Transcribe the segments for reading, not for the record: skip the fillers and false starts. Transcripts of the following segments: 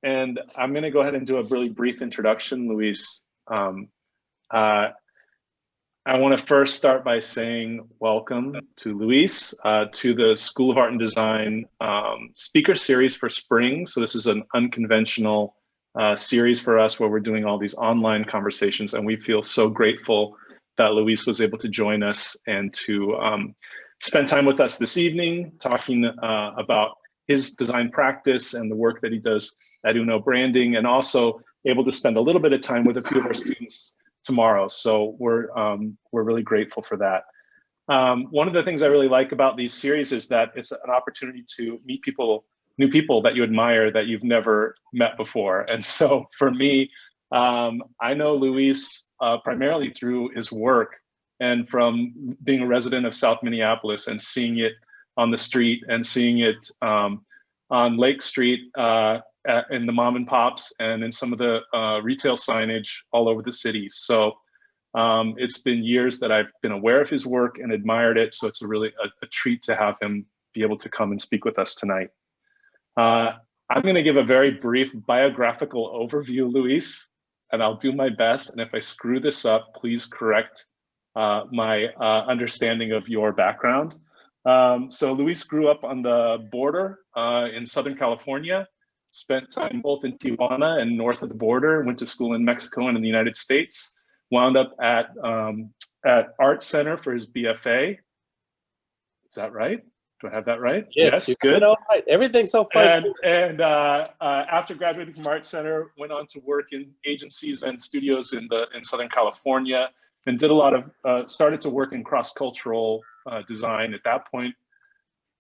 And I'm going to go ahead and do a really brief introduction, Luis. I want to first start by saying welcome to Luis to the School of Art and Design speaker series for spring. So this is an unconventional series for us where we're doing all these online conversations, and we feel so grateful that Luis was able to join us and to spend time with us this evening talking about his design practice and the work that he does at UNO Branding, and also able to spend a little bit of time with a few of our students tomorrow. So we're really grateful for that. One of the things I really like about these series is that it's an opportunity to meet new people that you admire that you've never met before. And so for me, I know Luis primarily through his work and from being a resident of South Minneapolis and seeing it on the street and seeing it on Lake Street in the mom and pops and in some of the retail signage all over the city. So it's been years that I've been aware of his work and admired it. So it's really a treat to have him be able to come and speak with us tonight. I'm going to give a very brief biographical overview, Luis, and I'll do my best. And if I screw this up, please correct my understanding of your background. So Luis grew up on the border in Southern California, spent time both in Tijuana and north of the border, went to school in Mexico and in the United States, wound up at Art Center for his BFA. Is that right? Do I have that right? Yes, good. All right. Everything so far. And after graduating from Art Center, went on to work in agencies and studios in Southern California, and did a lot of, started to work in cross-cultural design at that point.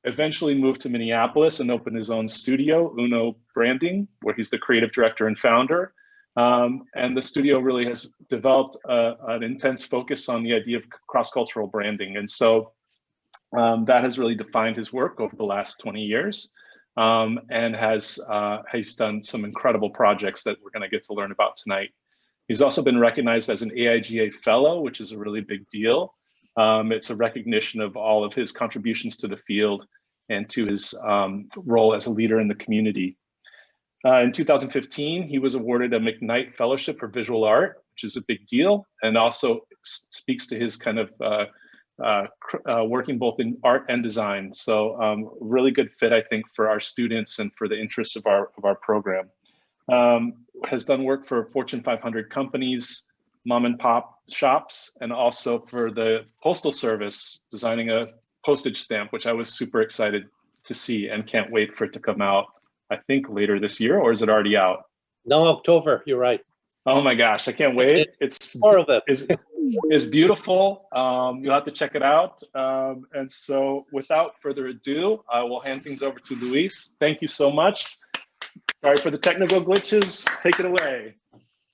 Eventually moved to Minneapolis and opened his own studio, UNO Branding, where he's the creative director and founder. And the studio really has developed an intense focus on the idea of cross-cultural branding. And so that has really defined his work over the last 20 years, and he's done some incredible projects that we're going to get to learn about tonight. He's also been recognized as an AIGA Fellow, which is a really big deal. It's a recognition of all of his contributions to the field and to his role as a leader in the community. In 2015, he was awarded a McKnight Fellowship for Visual Art, which is a big deal, and also speaks to his kind of working both in art and design. So really good fit, I think, for our students and for the interests of our program. Has done work for Fortune 500 companies, mom and pop shops, and also for the Postal Service, designing a postage stamp, which I was super excited to see and can't wait for it to come out, I think later this year, or is it already out? No, October, you're right. Oh my gosh, I can't wait. It's more of it. It's beautiful. You'll have to check it out. And so without further ado, I will hand things over to Luis. Thank you so much. Sorry for the technical glitches. Take it away.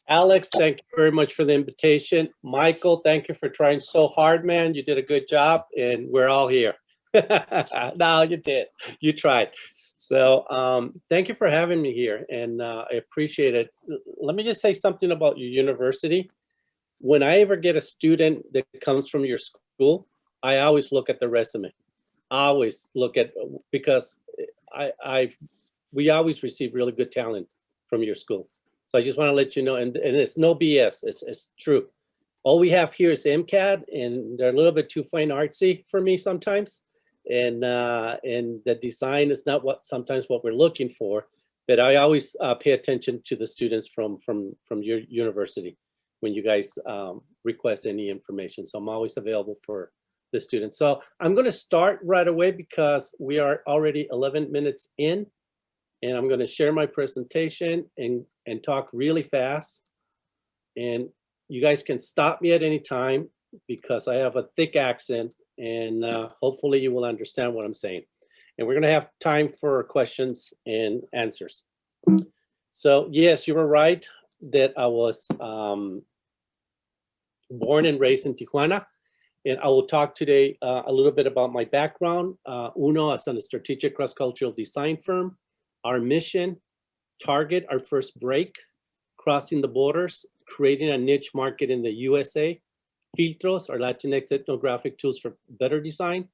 Alex, thank you very much for the invitation. Michael, thank you for trying so hard, man. You did a good job, and we're all here. No, you did. You tried. So thank you for having me here, and I appreciate it. Let me just say something about your university. When I ever get a student that comes from your school, I always look at the resume. I always look at, because we always receive really good talent from your school. So I just want to let you know, and it's no BS, it's true. All we have here is MCAD, and they're a little bit too fine artsy for me sometimes. And the design is not sometimes what we're looking for, but I always pay attention to the students from your university when you guys request any information. So I'm always available for the students. So I'm going to start right away because we are already 11 minutes in, and I'm going to share my presentation and talk really fast. And you guys can stop me at any time because I have a thick accent, and hopefully you will understand what I'm saying. And we're going to have time for questions and answers. So yes, you were right that I was born and raised in Tijuana. And I will talk today a little bit about my background. UNO as a strategic cross-cultural design firm. Our mission, target our first break, crossing the borders, creating a niche market in the USA. Filtros, our Latinx ethnographic tools for better design.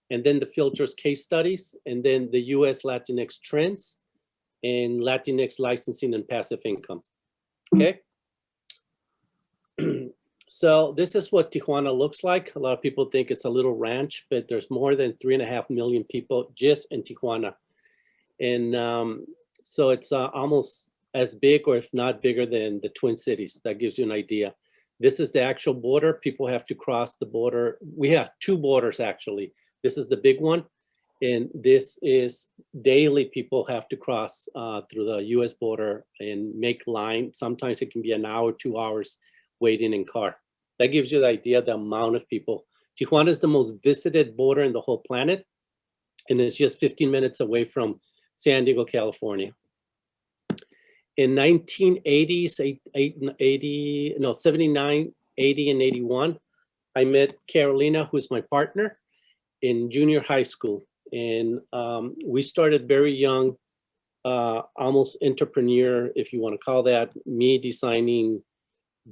And then the Filtros case studies, and then the US Latinx trends. and Latinx licensing and passive income. Okay. So this is what Tijuana looks like. A lot of people think it's a little ranch, but there's more than 3.5 million people just in Tijuana. And so it's almost as big, or if not bigger, than the Twin Cities. That gives you an idea. This is the actual border. People have to cross the border. We have 2 borders, actually. This is the big one. And this is daily, people have to cross through the US border and make line. Sometimes it can be an hour, 2 hours waiting in car. That gives you the idea, the amount of people. Tijuana is the most visited border in the whole planet. And it's just 15 minutes away from San Diego, California. In 1980s, 79, 80, and 81, I met Carolina, who's my partner, in junior high school. And we started very young, almost entrepreneur, if you want to call that, me designing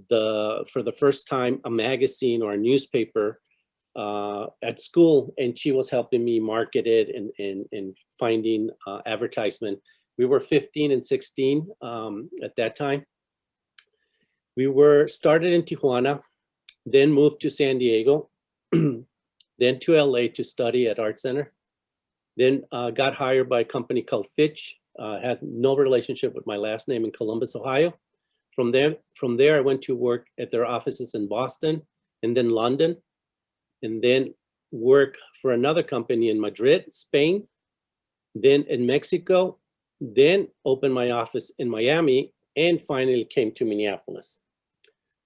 for the first time, a magazine or a newspaper at school, and she was helping me market it and finding advertisement. We were 15 and 16 at that time. We were started in Tijuana, then moved to San Diego, then to LA to study at Art Center, then got hired by a company called Fitch. Had no relationship with my last name, in Columbus, Ohio. From there, I went to work at their offices in Boston and then London, and then work for another company in Madrid, Spain, then in Mexico, then opened my office in Miami, and finally came to Minneapolis.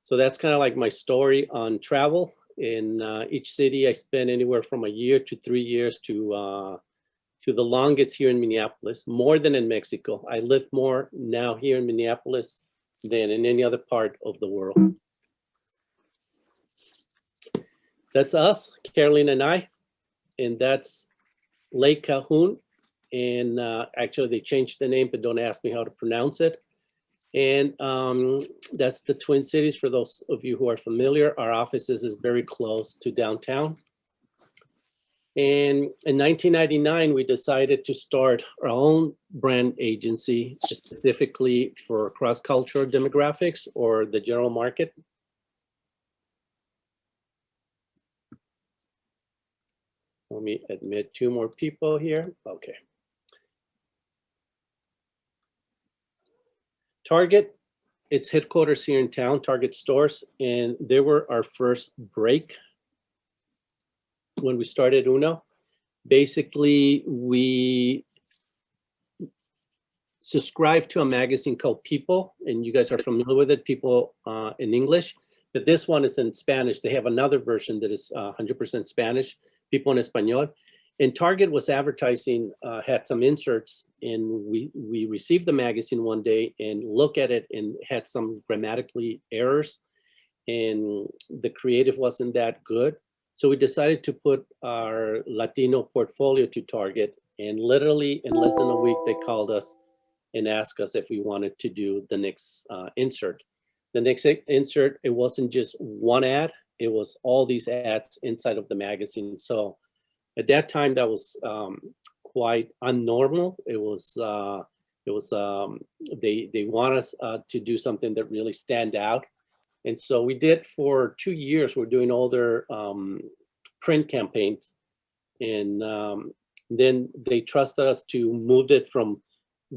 So that's kind of like my story on travel. In each city, I spent anywhere from a year to 3 years to the longest here in Minneapolis, more than in Mexico. I live more now here in Minneapolis than in any other part of the world. That's us, Caroline and I, and that's Lake Calhoun. And actually they changed the name, but don't ask me how to pronounce it. And that's the Twin Cities. For those of you who are familiar, our offices is very close to downtown. And in 1999, we decided to start our own brand agency, specifically for cross-cultural demographics or the general market. Let me admit 2 more people here. Okay. Target, its headquarters here in town, Target stores, and they were our first break when we started Uno. Basically, we subscribed to a magazine called People, and you guys are familiar with it, People in English, but this one is in Spanish. They have another version that is 100% Spanish, People en Español. And Target was advertising, had some inserts, and we received the magazine one day and looked at it and had some grammatically errors, and the creative wasn't that good. So we decided to put our Latino portfolio to Target, and literally in less than a week, they called us and asked us if we wanted to do the next insert. The next insert, it wasn't just one ad, it was all these ads inside of the magazine. So at that time, that was quite unnormal. It was they want us to do something that really stand out. And so we did for 2 years. We're doing all their print campaigns, and then they trusted us to move it from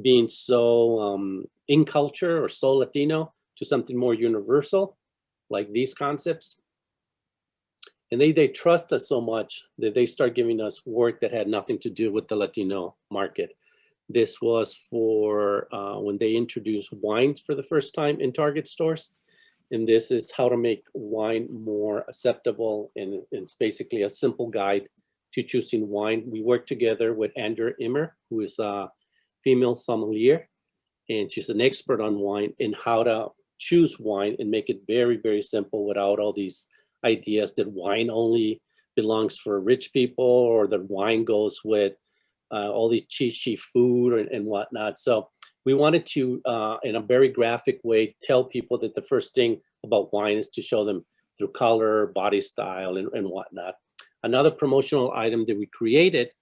being so in culture or so Latino to something more universal, like these concepts. And they trust us so much that they start giving us work that had nothing to do with the Latino market. This was for when they introduced wines for the first time in Target stores. And this is how to make wine more acceptable. And it's basically a simple guide to choosing wine. We worked together with Andrea Immer, who is a female sommelier. And she's an expert on wine and how to choose wine and make it very, very simple without all these ideas that wine only belongs for rich people, or that wine goes with all these cheap food and whatnot. So we wanted to, in a very graphic way, tell people that the first thing about wine is to show them through color, body style, and whatnot. Another promotional item that we created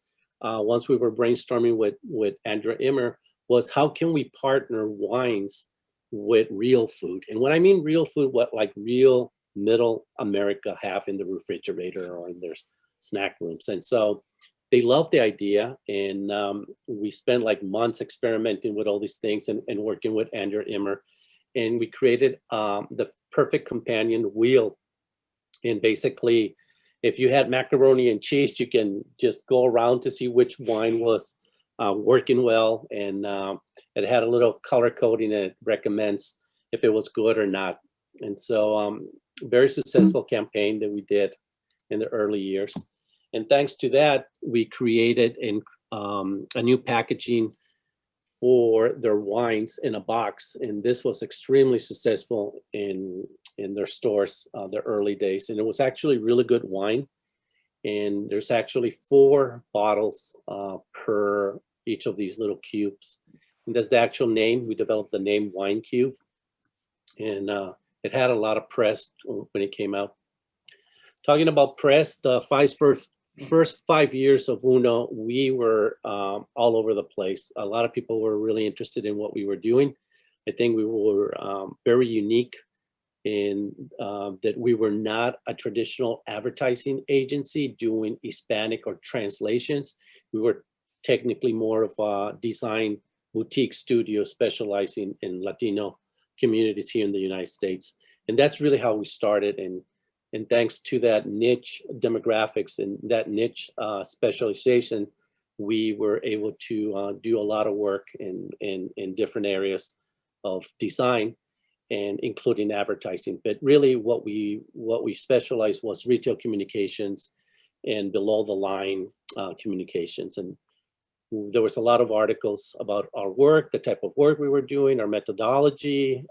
once we were brainstorming with Andrea Immer was how can we partner wines with real food? And when I mean real food, what like real middle America have in the refrigerator or in their snack rooms. And so they loved the idea, and we spent like months experimenting with all these things and working with Andrew Immer, and we created the perfect companion wheel. And basically, if you had macaroni and cheese, you can just go around to see which wine was working well, and it had a little color coding and it recommends if it was good or not. And so very successful campaign that we did in the early years. And thanks to that, we created a new packaging for their wines in a box. And this was extremely successful in their stores, the early days. And it was actually really good wine. And there's actually 4 bottles per each of these little cubes. And that's the actual name. We developed the name Wine Cube. And it had a lot of press when it came out. Talking about press, the first 5 years of Uno, we were all over the place. A lot of people were really interested in what we were doing. I think we were very unique in that we were not a traditional advertising agency doing Hispanic or translations. We were technically more of a design boutique studio specializing in Latino communities here in the United States. And that's really how we started. And thanks to that niche demographics and that niche specialization, we were able to do a lot of work in different areas of design, and including advertising. But really what we specialized was retail communications and below the line communications. And there was a lot of articles about our work, the type of work we were doing, our methodology.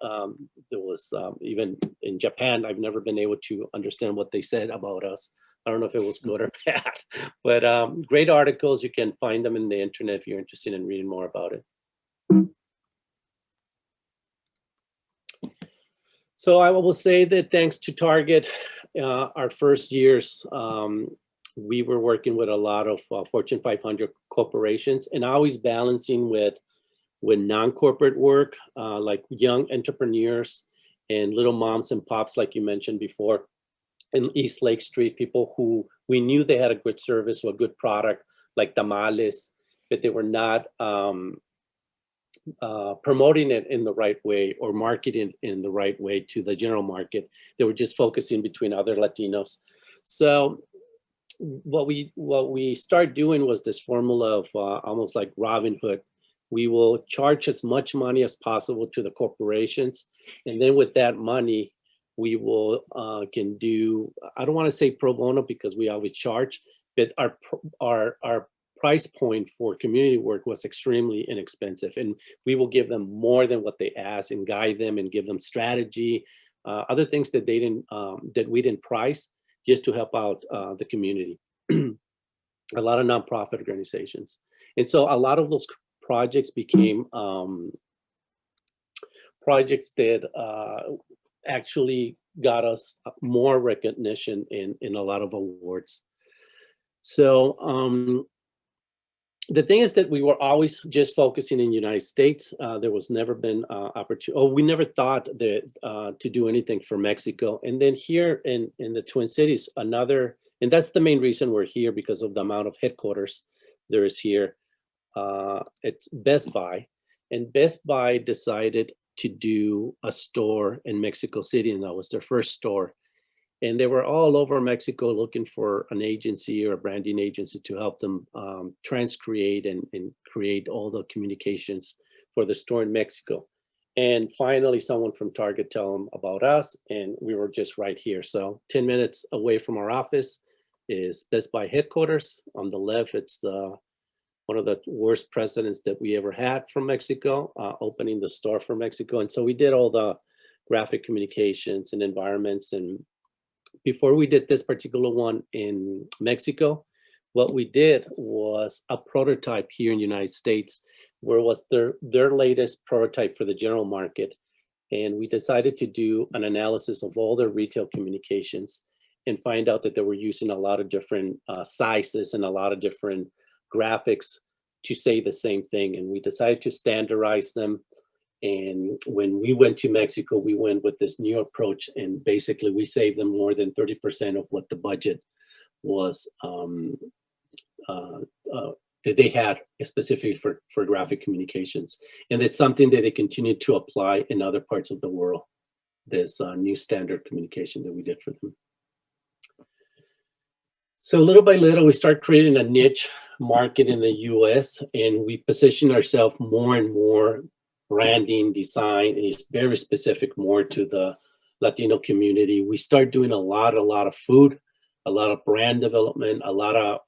There was even in Japan, I've never been able to understand what they said about us. I don't know if it was good or bad, but great articles. You can find them in the internet if you're interested in reading more about it. So I will say that thanks to Target, our first years, we were working with a lot of Fortune 500 corporations, and always balancing with non-corporate work, like young entrepreneurs and little moms and pops, like you mentioned before, in East Lake Street, people who we knew they had a good service or a good product, like tamales, but they were not promoting it in the right way or marketing in the right way to the general market. They were just focusing between other Latinos. So what we started doing was this formula of almost like Robin Hood. We will charge as much money as possible to the corporations, and then with that money, we will can do, I don't want to say pro bono because we always charge, but our price point for community work was extremely inexpensive, and we will give them more than what they ask and guide them and give them strategy, other things that they didn't that we didn't price, just to help out the community. A lot of nonprofit organizations. And so a lot of those projects became projects that actually got us more recognition in a lot of awards. So the thing is that we were always just focusing in the United States. There was never been opportunity, we never thought that to do anything for Mexico. And then here in the Twin Cities, and that's the main reason we're here, because of the amount of headquarters there is here. It's Best Buy, and Best Buy decided to do a store in Mexico City, and that was their first store. And they were all over Mexico looking for an agency or a branding agency to help them transcreate and create all the communications for the store in Mexico. And finally, someone from Target told them about us, and we were just right here. So 10 minutes away from our office is Best Buy headquarters. On the left, it's one of the worst presidents that we ever had from Mexico, opening the store for Mexico. And so we did all the graphic communications and environments. And before we did this particular one in Mexico, what we did was a prototype here in the United States, where it was their latest prototype for the general market. And we decided to do an analysis of all their retail communications and find out that they were using a lot of different sizes and a lot of different graphics to say the same thing, and we decided to standardize them. And when we went to Mexico, we went with this new approach, and basically we saved them more than 30% of what the budget was that they had specifically for graphic communications. And it's something that they continue to apply in other parts of the world, this new standard communication that we did for them. So little by little, we start creating a niche market in the US, and we position ourselves more and more branding, design, and it's very specific more to the Latino community. We start doing a lot of food, a lot of brand development, a lot of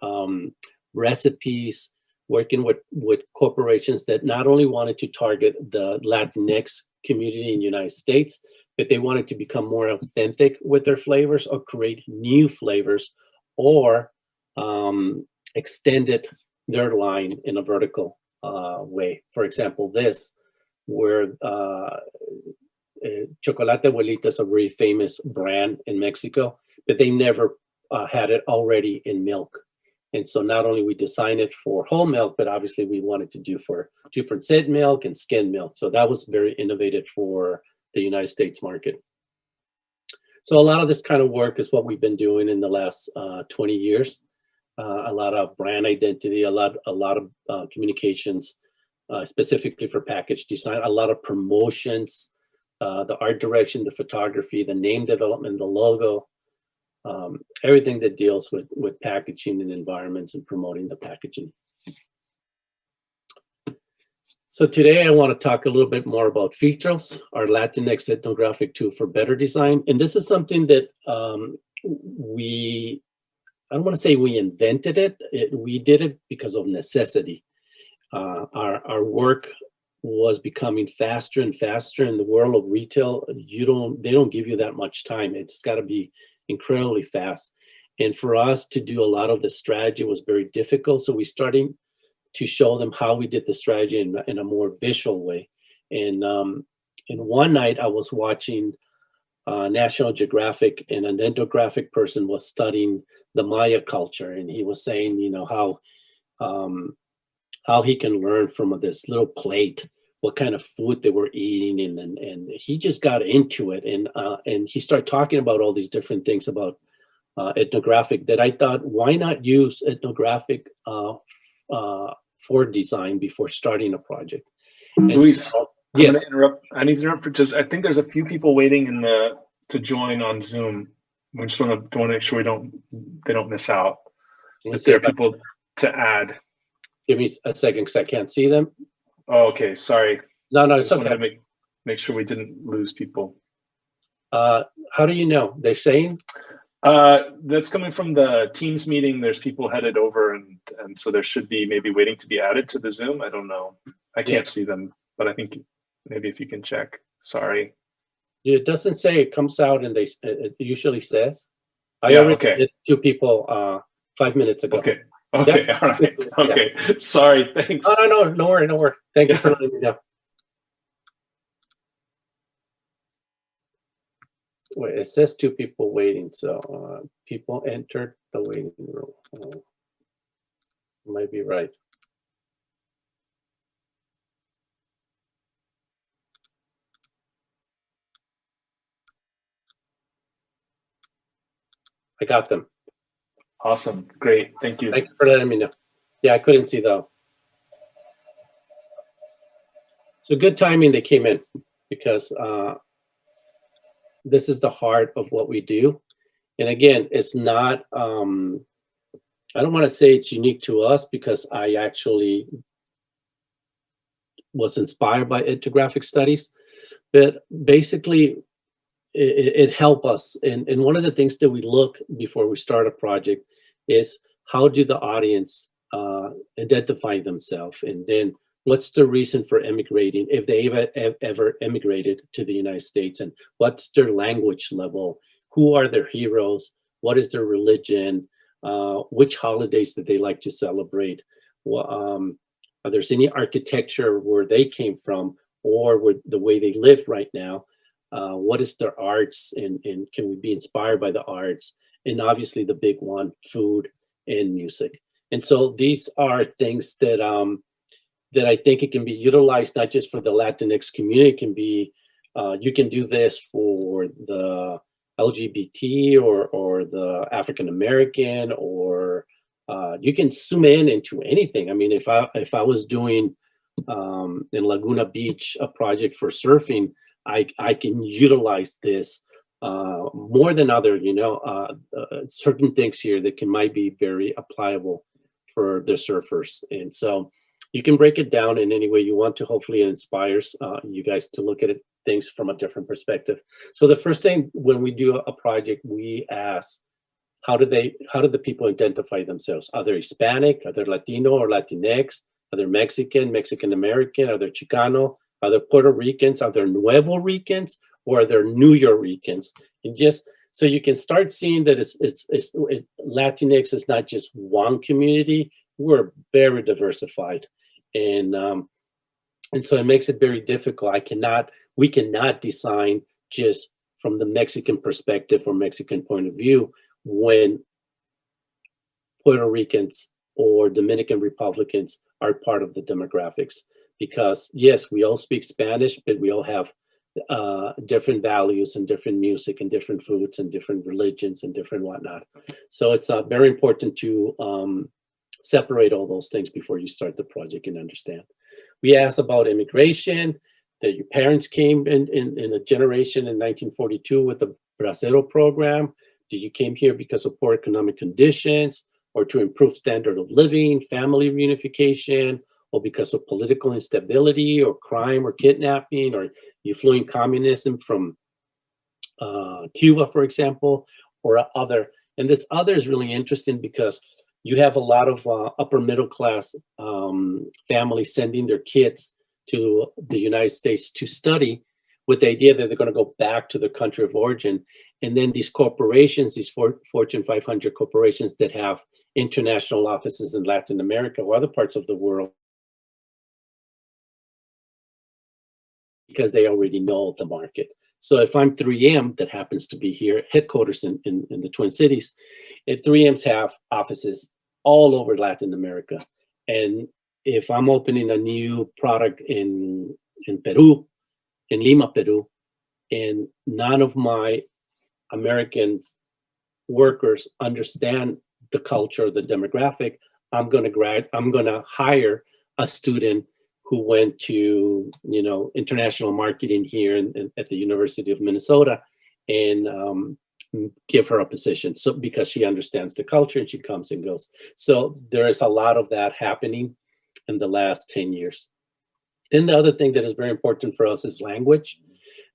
recipes, working with corporations that not only wanted to target the Latinx community in the United States, but they wanted to become more authentic with their flavors or create new flavors or extended their line in a vertical way. For example, this, where Chocolate Abuelita is a very famous brand in Mexico, but they never had it already in milk. And so not only we designed it for whole milk, but obviously we wanted to do for 2% milk and skim milk. So that was very innovative for the United States market. So a lot of this kind of work is what we've been doing in the last 20 years. A lot of brand identity, a lot of communications, specifically for package design, a lot of promotions, the art direction, the photography, the name development, the logo, everything that deals with packaging and environments and promoting the packaging. So today I want to talk a little bit more about Filtros, our Latinx ethnographic tool for better design. And this is something that I don't want to say we invented it. We did it because of necessity. Our work was becoming faster and faster in the world of retail. They don't give you that much time. It's got to be incredibly fast. And for us to do a lot of the strategy was very difficult. So we started to show them how we did the strategy in a more visual way. And one night I was watching National Geographic, and an ethnographic person was studying the Maya culture, and he was saying, you know, how he can learn from this little plate what kind of food they were eating, and he just got into it, and he started talking about all these different things about ethnographic that I thought, why not use ethnographic for design before starting a project? Luis, so, I'm yes. going to interrupt. I need to interrupt for just, I think there's a few people waiting to join on Zoom. We just want to make sure they don't miss out. If there are people to add. Give me a second because I can't see them. Oh, okay. Sorry. No, I it's just okay. wanted to make sure we didn't lose people. How do you know? They're saying? That's coming from the Teams meeting. There's people headed over, and so there should be maybe waiting to be added to the Zoom. I don't know. I can't see them, but I think maybe if you can check. Sorry. It doesn't say. It comes out, and it usually says. I already did 2 people 5 minutes ago. Okay. Okay. Yep. All right. Okay. Yeah. Sorry. Thanks. No worry. Thank you for letting me know. Wait, it says 2 people waiting. So people entered the waiting room. Might be right. I got them. Awesome. Great. Thank you. Thank you for letting me know. Yeah, I couldn't see though. So good timing they came in, because this is the heart of what we do. And again, it's not, I don't want to say it's unique to us, because I actually was inspired by ethnographic studies, but basically it helped us. And one of the things that we look before we start a project is, how do the audience identify themselves? And then what's the reason for emigrating, if they ever emigrated to the United States, and what's their language level? Who are their heroes? What is their religion? Which holidays that they like to celebrate? Are there any architecture where they came from, or the way they live right now? What is their arts, and can we be inspired by the arts? And obviously the big one, food and music. And so these are things that that I think it can be utilized not just for the Latinx community. It can be, you can do this for the LGBT or the African American, or you can zoom in into anything. I mean, if I was doing in Laguna Beach a project for surfing, I can utilize this more than other, certain things here that might be very applicable for the surfers. And so you can break it down in any way you want to. Hopefully it inspires you guys to look at things from a different perspective. So the first thing when we do a project, we ask, how do the people identify themselves? Are they Hispanic? Are they Latino or Latinx? Are they Mexican, Mexican American? Are they Chicano? Are they Puerto Ricans? Are they Nuevo Ricans? Or are they New Yorkers? And just so you can start seeing that Latinx is not just one community. We're very diversified, and so it makes it very difficult. We cannot design just from the Mexican perspective or Mexican point of view when Puerto Ricans or Dominican Republicans are part of the demographics. Because yes, we all speak Spanish, but we all have different values and different music and different foods and different religions and different whatnot. So it's very important to separate all those things before you start the project and understand. We asked about immigration, that your parents came in a generation in 1942 with the Bracero program. Did you came here because of poor economic conditions or to improve standard of living, family reunification, or because of political instability or crime or kidnapping, or you fleeing communism from Cuba, for example, or other. And this other is really interesting because you have a lot of upper middle class families sending their kids to the United States to study with the idea that they're going to go back to their country of origin. And then these corporations, these Fortune 500 corporations that have international offices in Latin America or other parts of the world, because they already know the market. So if I'm 3M, that happens to be here, headquarters in the Twin Cities, 3Ms have offices all over Latin America. And if I'm opening a new product in Peru, in Lima, Peru, and none of my American workers understand the culture, the demographic, I'm gonna hire a student who went to international marketing here at the University of Minnesota, and give her a position. So because she understands the culture and she comes and goes. So there is a lot of that happening in the last 10 years. Then the other thing that is very important for us is language.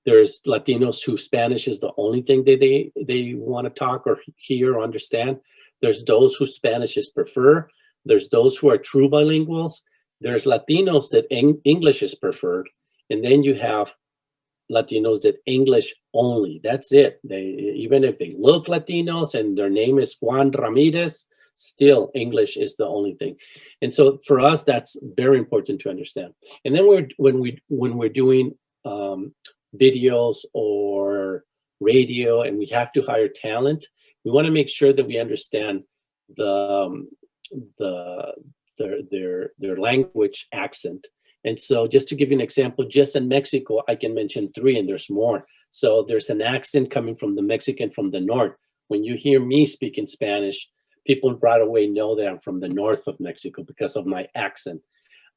There's Latinos who Spanish is the only thing that they want to talk or hear or understand. There's those who Spanish is preferred. There's those who are true bilinguals. There's Latinos that English is preferred. And then you have Latinos that English only. That's it. Even if they look Latinos and their name is Juan Ramirez, still English is the only thing. And so for us, that's very important to understand. And then when we're doing videos or radio and we have to hire talent, we want to make sure that we understand their language accent. And so just to give you an example, just in Mexico, I can mention 3 and there's more. So there's an accent coming from the Mexican from the north. When you hear me speaking Spanish, people right away know that I'm from the north of Mexico because of my accent.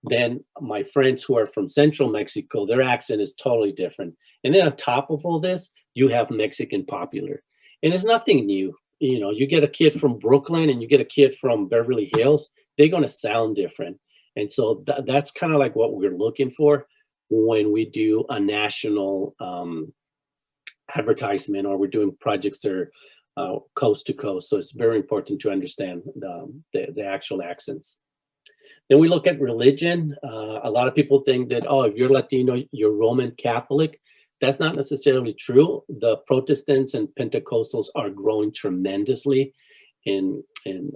Then my friends who are from central Mexico, their accent is totally different. And then on top of all this, you have Mexican popular. And it's nothing new. You get a kid from Brooklyn and you get a kid from Beverly Hills, they're going to sound different. And so that's kind of like what we're looking for when we do a national advertisement or we're doing projects that are coast to coast. So it's very important to understand the actual accents. Then we look at religion. A lot of people think that, oh, if you're Latino, you're Roman Catholic. That's not necessarily true. The Protestants and Pentecostals are growing tremendously in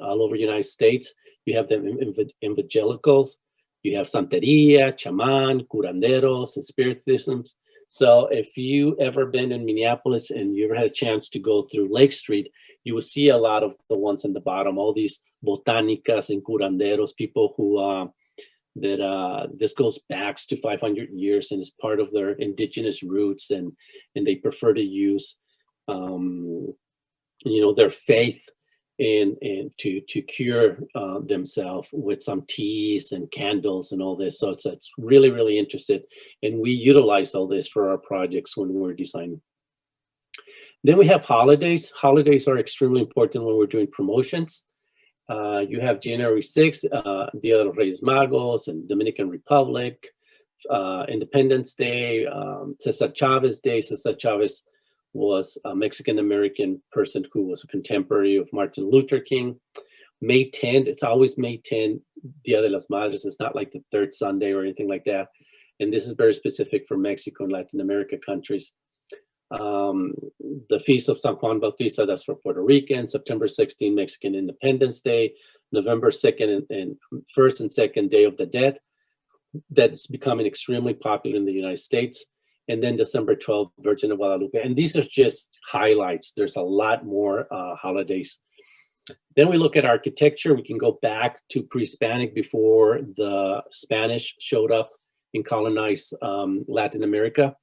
all over the United States. You have the evangelicals, you have Santeria, Chaman, curanderos, and spiritisms. So if you ever been in Minneapolis and you ever had a chance to go through Lake Street, you will see a lot of the ones in the bottom, all these botanicas and curanderos, people who that this goes back to 500 years and is part of their indigenous roots, and they prefer to use their faith and to cure themselves with some teas and candles and all this. So it's really, really interested, and we utilize all this for our projects when we're designing. Then we have holidays. Holidays are extremely important when we're doing promotions. You have January 6th, Dia de los Reyes Magos and Dominican Republic, Independence Day, Cesar Chavez Day. Cesar Chavez was a Mexican-American person who was a contemporary of Martin Luther King. May 10th, it's always May 10th, Dia de las Madres. It's not like the third Sunday or anything like that. And this is very specific for Mexico and Latin America countries. The Feast of San Juan Bautista, that's for Puerto Rican. September 16th, Mexican Independence Day. November 2nd and 1st and 2nd Day of the Dead. That's becoming extremely popular in the United States. And then December 12th, Virgin of Guadalupe. And these are just highlights. There's a lot more holidays. Then we look at architecture. We can go back to pre-Hispanic, before the Spanish showed up and colonized Latin America.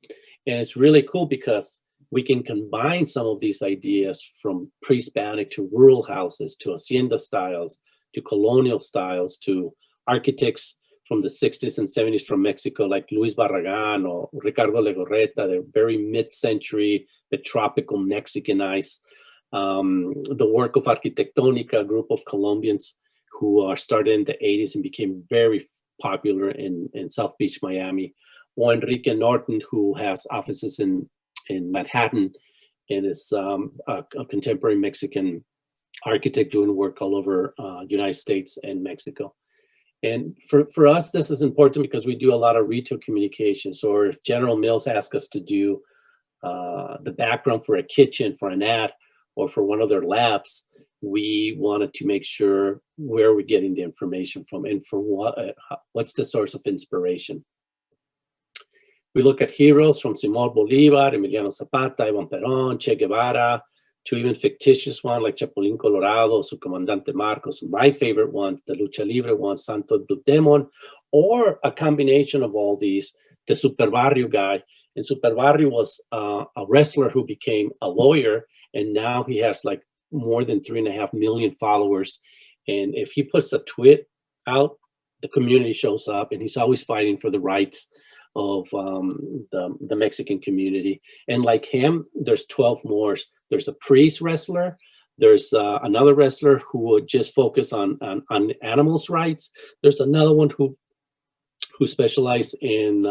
And it's really cool because we can combine some of these ideas from pre-Hispanic to rural houses, to hacienda styles, to colonial styles, to architects from the 60s and 70s from Mexico, like Luis Barragan or Ricardo Legorreta. They're very mid-century, the tropical Mexicanized. The work of Arquitectónica, a group of Colombians who are started in the 80s and became very popular in South Beach, Miami. Or Enrique Norton, who has offices in Manhattan and is a contemporary Mexican architect doing work all over United States and Mexico. And for us, this is important because we do a lot of retail communications, or if General Mills asks us to do the background for a kitchen, for an ad, or for one of their labs, we wanted to make sure where we're getting the information from and for what's the source of inspiration. We look at heroes from Simón Bolívar, Emiliano Zapata, Iván Perón, Che Guevara, to even fictitious one like Chapulín Colorado, Su Comandante Marcos. My favorite one, the Lucha Libre one, Santo Blue Demon, or a combination of all these, the Super Barrio guy. And Super Barrio was a wrestler who became a lawyer, and now he has like more than 3.5 million followers. And if he puts a tweet out, the community shows up, and he's always fighting for the rights of the Mexican community. And like him, there's 12 more. There's a priest wrestler. There's another wrestler who would just focus on animals' rights. There's another one who specializes in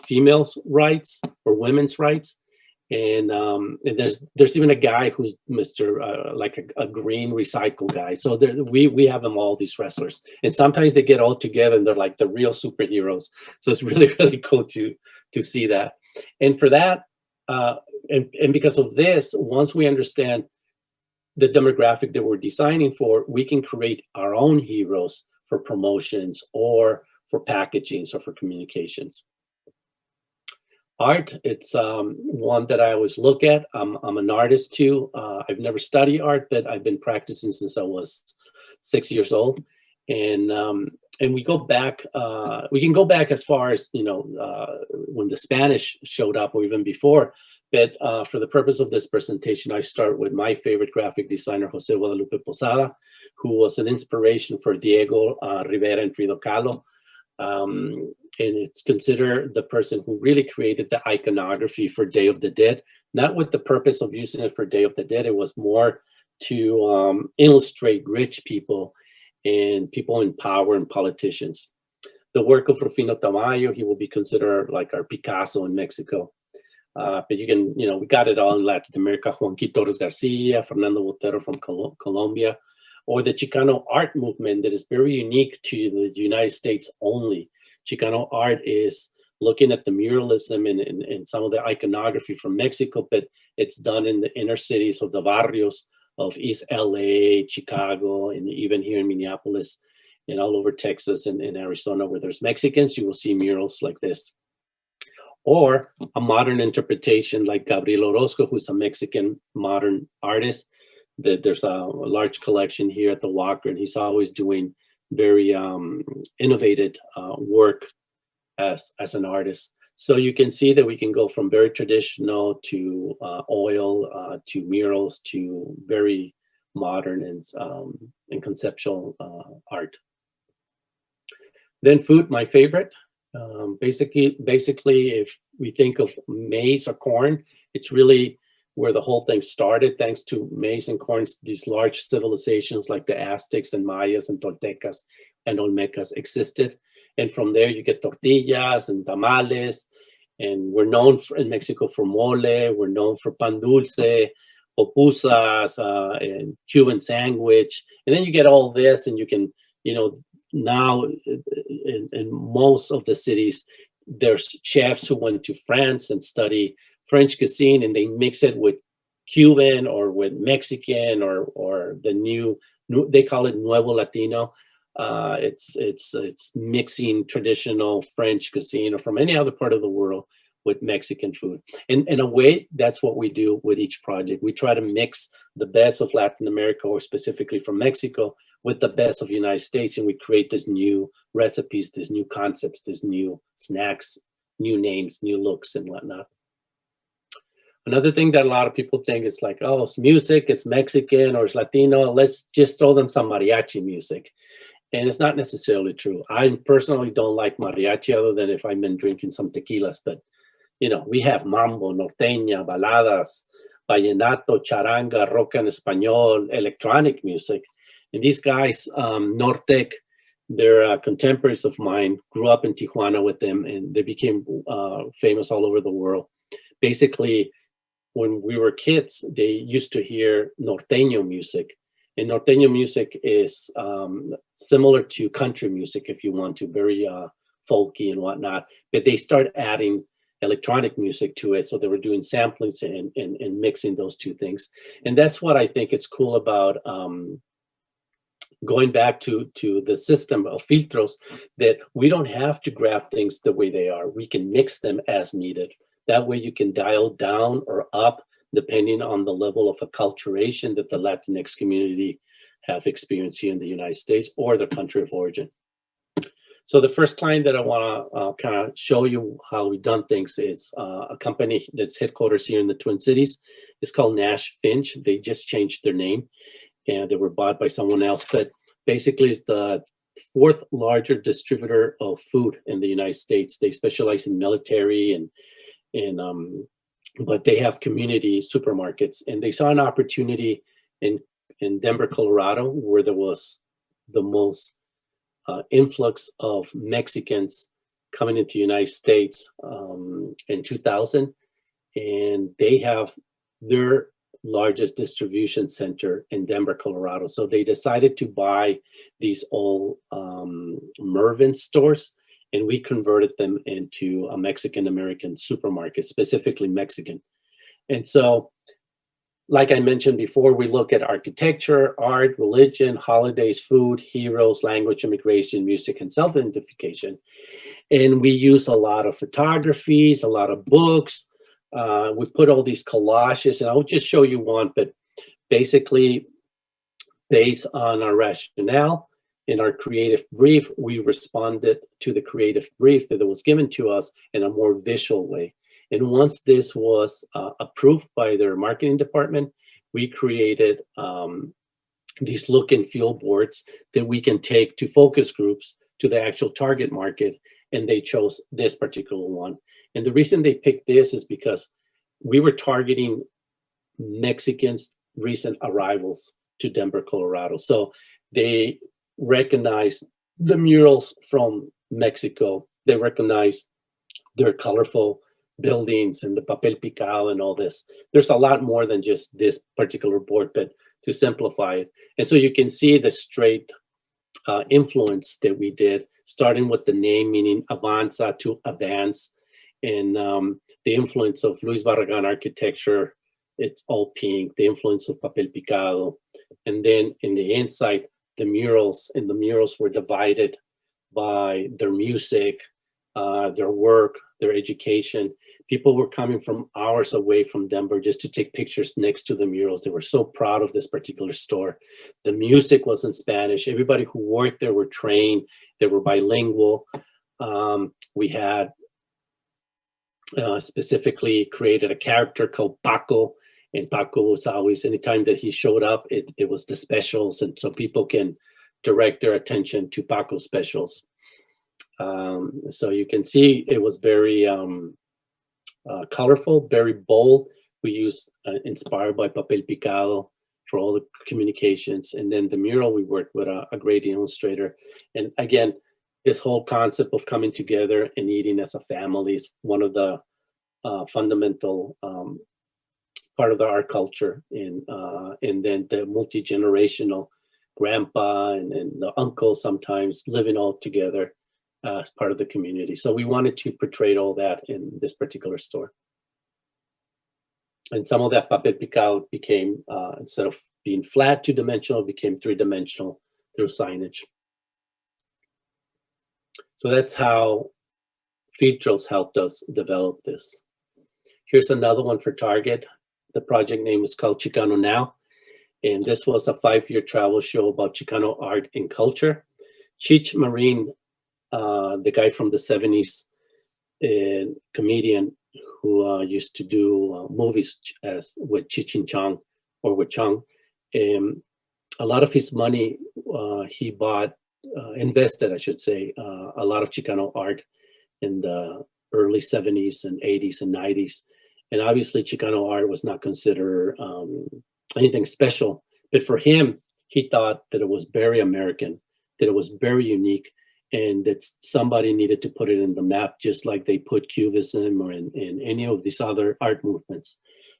females' rights or women's rights. And there's even a guy who's Mr. Like a green recycle guy. So we have them all, these wrestlers, and sometimes they get all together and they're like the real superheroes. So it's really, really cool to see that. And for that, and because of this, once we understand the demographic that we're designing for, we can create our own heroes for promotions or for packaging, so for communications. Art, it's one that I always look at. I'm an artist too. I've never studied art, but I've been practicing since I was 6 years old. And we go back, we can go back as far as, when the Spanish showed up or even before. But for the purpose of this presentation, I start with my favorite graphic designer, Jose Guadalupe Posada, who was an inspiration for Diego Rivera and Frida Kahlo. And it's considered the person who really created the iconography for Day of the Dead, not with the purpose of using it for Day of the Dead. It was more to illustrate rich people and people in power and politicians. The work of Rufino Tamayo, he will be considered like our Picasso in Mexico. But you can, we got it all in Latin America. Juanquito Torres Garcia, Fernando Botero from Colombia, or the Chicano art movement that is very unique to the United States only. Chicano art is looking at the muralism and some of the iconography from Mexico, but it's done in the inner cities of the barrios of East LA, Chicago, and even here in Minneapolis and all over Texas and Arizona where there's Mexicans, you will see murals like this. Or a modern interpretation like Gabriel Orozco, who's a Mexican modern artist. There's a large collection here at the Walker, and he's always doing very innovative work as an artist. So you can see that we can go from very traditional to oil to murals to very modern and conceptual art. Then food, my favorite. Basically, if we think of maize or corn, it's really where the whole thing started. Thanks to maize and corn, these large civilizations like the Aztecs and Mayas and Toltecas and Olmecas existed. And from there you get tortillas and tamales. And we're known in Mexico for mole. We're known for pan dulce, pupusas, and Cuban sandwich. And then you get all this, and you can, now in most of the cities, there's chefs who went to France and study French cuisine, and they mix it with Cuban or with Mexican or the new, they call it Nuevo Latino. It's mixing traditional French cuisine or from any other part of the world with Mexican food. And in a way, that's what we do with each project. We try to mix the best of Latin America, or specifically from Mexico, with the best of the United States, and we create these new recipes, these new concepts, these new snacks, new names, new looks, and whatnot. Another thing that a lot of people think is like, oh, it's music, it's Mexican or it's Latino, let's just throw them some mariachi music. And it's not necessarily true. I personally don't like mariachi other than if I've been drinking some tequilas, but we have mambo, norteña, baladas, vallenato, charanga, rock en español, electronic music. And these guys, Nortec, they're contemporaries of mine, grew up in Tijuana with them, and they became famous all over the world. Basically, when we were kids, they used to hear norteño music. And norteño music is similar to country music, if you want to, very folky and whatnot. But they start adding electronic music to it. So they were doing samplings and mixing those two things. And that's what I think is cool about going back to the system of Filtros, that we don't have to graph things the way they are. We can mix them as needed. That way you can dial down or up depending on the level of acculturation that the Latinx community have experienced here in the United States or their country of origin. So the first client that I want to kind of show you how we've done things is a company that's headquarters here in the Twin Cities. It's called Nash Finch. They just changed their name and they were bought by someone else. But basically it's the fourth largest distributor of food in the United States. They specialize in military but they have community supermarkets, and they saw an opportunity in Denver, Colorado, where there was the most influx of Mexicans coming into the United States in 2000, and they have their largest distribution center in Denver, Colorado. So they decided to buy these old Mervyn stores, and we converted them into a Mexican-American supermarket, specifically Mexican. And so, like I mentioned before, we look at architecture, art, religion, holidays, food, heroes, language, immigration, music, and self-identification. And we use a lot of photographies, a lot of books. We put all these collages, and I'll just show you one, but basically, based on our rationale, in our creative brief, we responded to the creative brief that was given to us in a more visual way. And once this was approved by their marketing department, we created these look and feel boards that we can take to focus groups, to the actual target market, and they chose this particular one. And the reason they picked this is because we were targeting Mexicans' recent arrivals to Denver, Colorado. So they recognized the murals from Mexico. They recognized their colorful buildings and the papel picado and all this. There's a lot more than just this particular board, but to simplify it. And so you can see the straight influence that we did, starting with the name, meaning Avanza to advance, and the influence of Luis Barragan architecture, it's all pink, the influence of papel picado. And then in the inside, the murals, and the murals were divided by their music, their work, their education, People were coming from hours away from Denver just to take pictures next to the murals. They were so proud of this particular store. The music was in Spanish. Everybody who worked there were trained. They were bilingual. We had specifically created a character called Paco, and Paco was always, anytime that he showed up, it was the specials, and so people can direct their attention to Paco specials. So you can see it was very colorful, very bold. We used inspired by papel picado for all the communications, and then the mural we worked with a great illustrator. And again, this whole concept of coming together and eating as a family is one of the fundamental part of the art culture, and then the multi-generational grandpa and the uncle sometimes living all together as part of the community. So we wanted to portray all that in this particular store. And some of that papel picado became, instead of being flat two-dimensional, became three-dimensional through signage. So that's how Filtros helped us develop this. Here's another one for Target. The project name is called Chicano Now. And this was a 5-year travel show about Chicano art and culture. Cheech Marin, the guy from the 70s, a comedian who used to do movies with Cheech and Chong, or with Chong. A lot of his money he bought, invested, I should say, a lot of Chicano art in the early 70s and 80s and 90s. And obviously Chicano art was not considered anything special, but for him, he thought that it was very American, that it was very unique, and that somebody needed to put it in the map, just like they put Cubism or in any of these other art movements.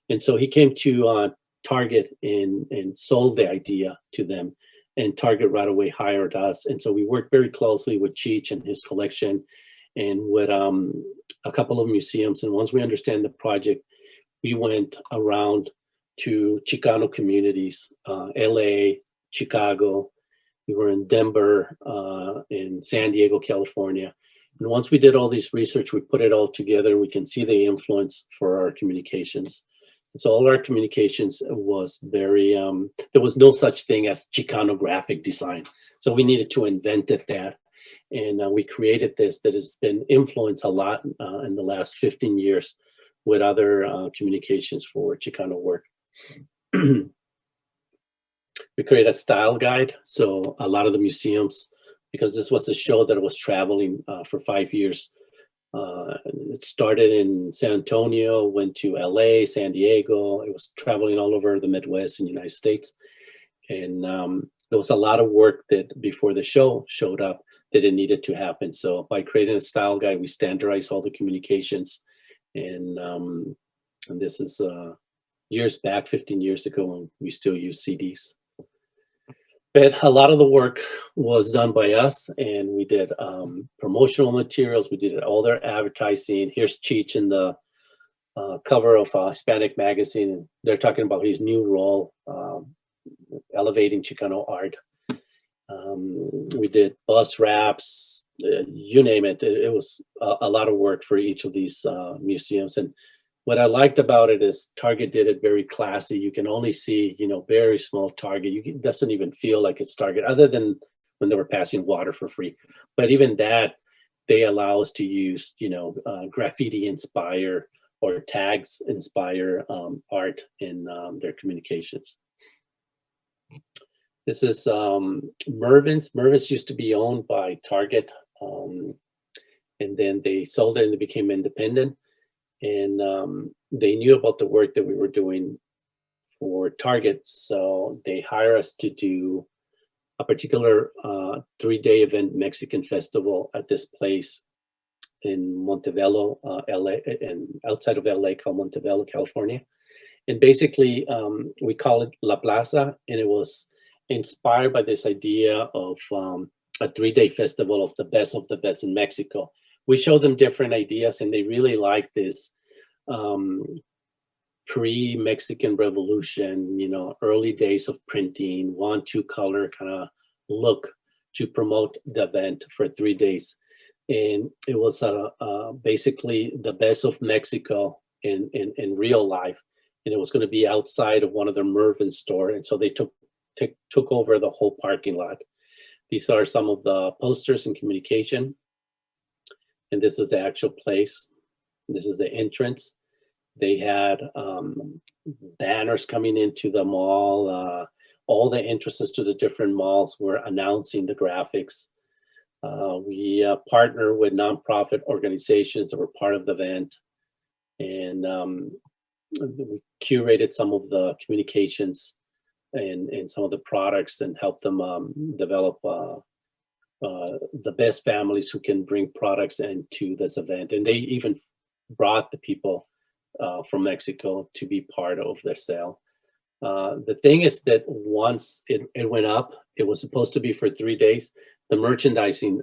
And so he came to Target and sold the idea to them, and Target right away hired us. And so we worked very closely with Cheech and his collection, and with a couple of museums. And once we understand the project, we went around to Chicano communities, LA, Chicago. We were in Denver, in San Diego, California. And once we did all this research, we put it all together, and we can see the influence for our communications. And so all our communications was very, there was no such thing as Chicano graphic design. So we needed to invent that. And we created this that has been influenced a lot in the last 15 years with other communications for Chicano work. We created a style guide. So a lot of the museums, because this was a show that was traveling for 5 years. It started in San Antonio, went to LA, San Diego. It was traveling all over the Midwest and United States. And there was a lot of work that before the show showed up that it needed to happen. So by creating a style guide, we standardized all the communications. And this is years back, 15 years ago, and we still use CDs. But a lot of the work was done by us, and we did promotional materials. We did all their advertising. Here's Cheech in the cover of Hispanic magazine. And they're talking about his new role, elevating Chicano art. We did bus wraps, you name it. It was a lot of work for each of these museums. And what I liked about it is Target did it very classy. You can only see, very small Target. It doesn't even feel like it's Target, other than when they were passing water for free. But even that, they allow us to use, graffiti inspire or tags inspire art in their communications. This is Mervyn's. Mervyn's used to be owned by Target, and then they sold it and it became independent. And they knew about the work that we were doing for Target, so they hire us to do a particular 3-day event, Mexican festival, at this place in Montebello, LA, and outside of LA, called Montebello, California. And basically, we call it La Plaza, and it was inspired by this idea of a 3-day festival of the best in Mexico. We showed them different ideas, and they really liked this pre-Mexican Revolution, early days of printing, 1-2 color kind of look to promote the event for 3 days. And it was basically the best of Mexico in real life. And it was going to be outside of one of their Mervyn store. And so they took over the whole parking lot. These are some of the posters and communication. And this is the actual place. This is the entrance. They had banners coming into the mall. All the entrances to the different malls were announcing the graphics. We partner with nonprofit organizations that were part of the event. And we curated some of the communications and some of the products and helped them develop the best families who can bring products into this event. And they even brought the people from Mexico to be part of their sale. The thing is that once it went up, it was supposed to be for 3 days. The merchandising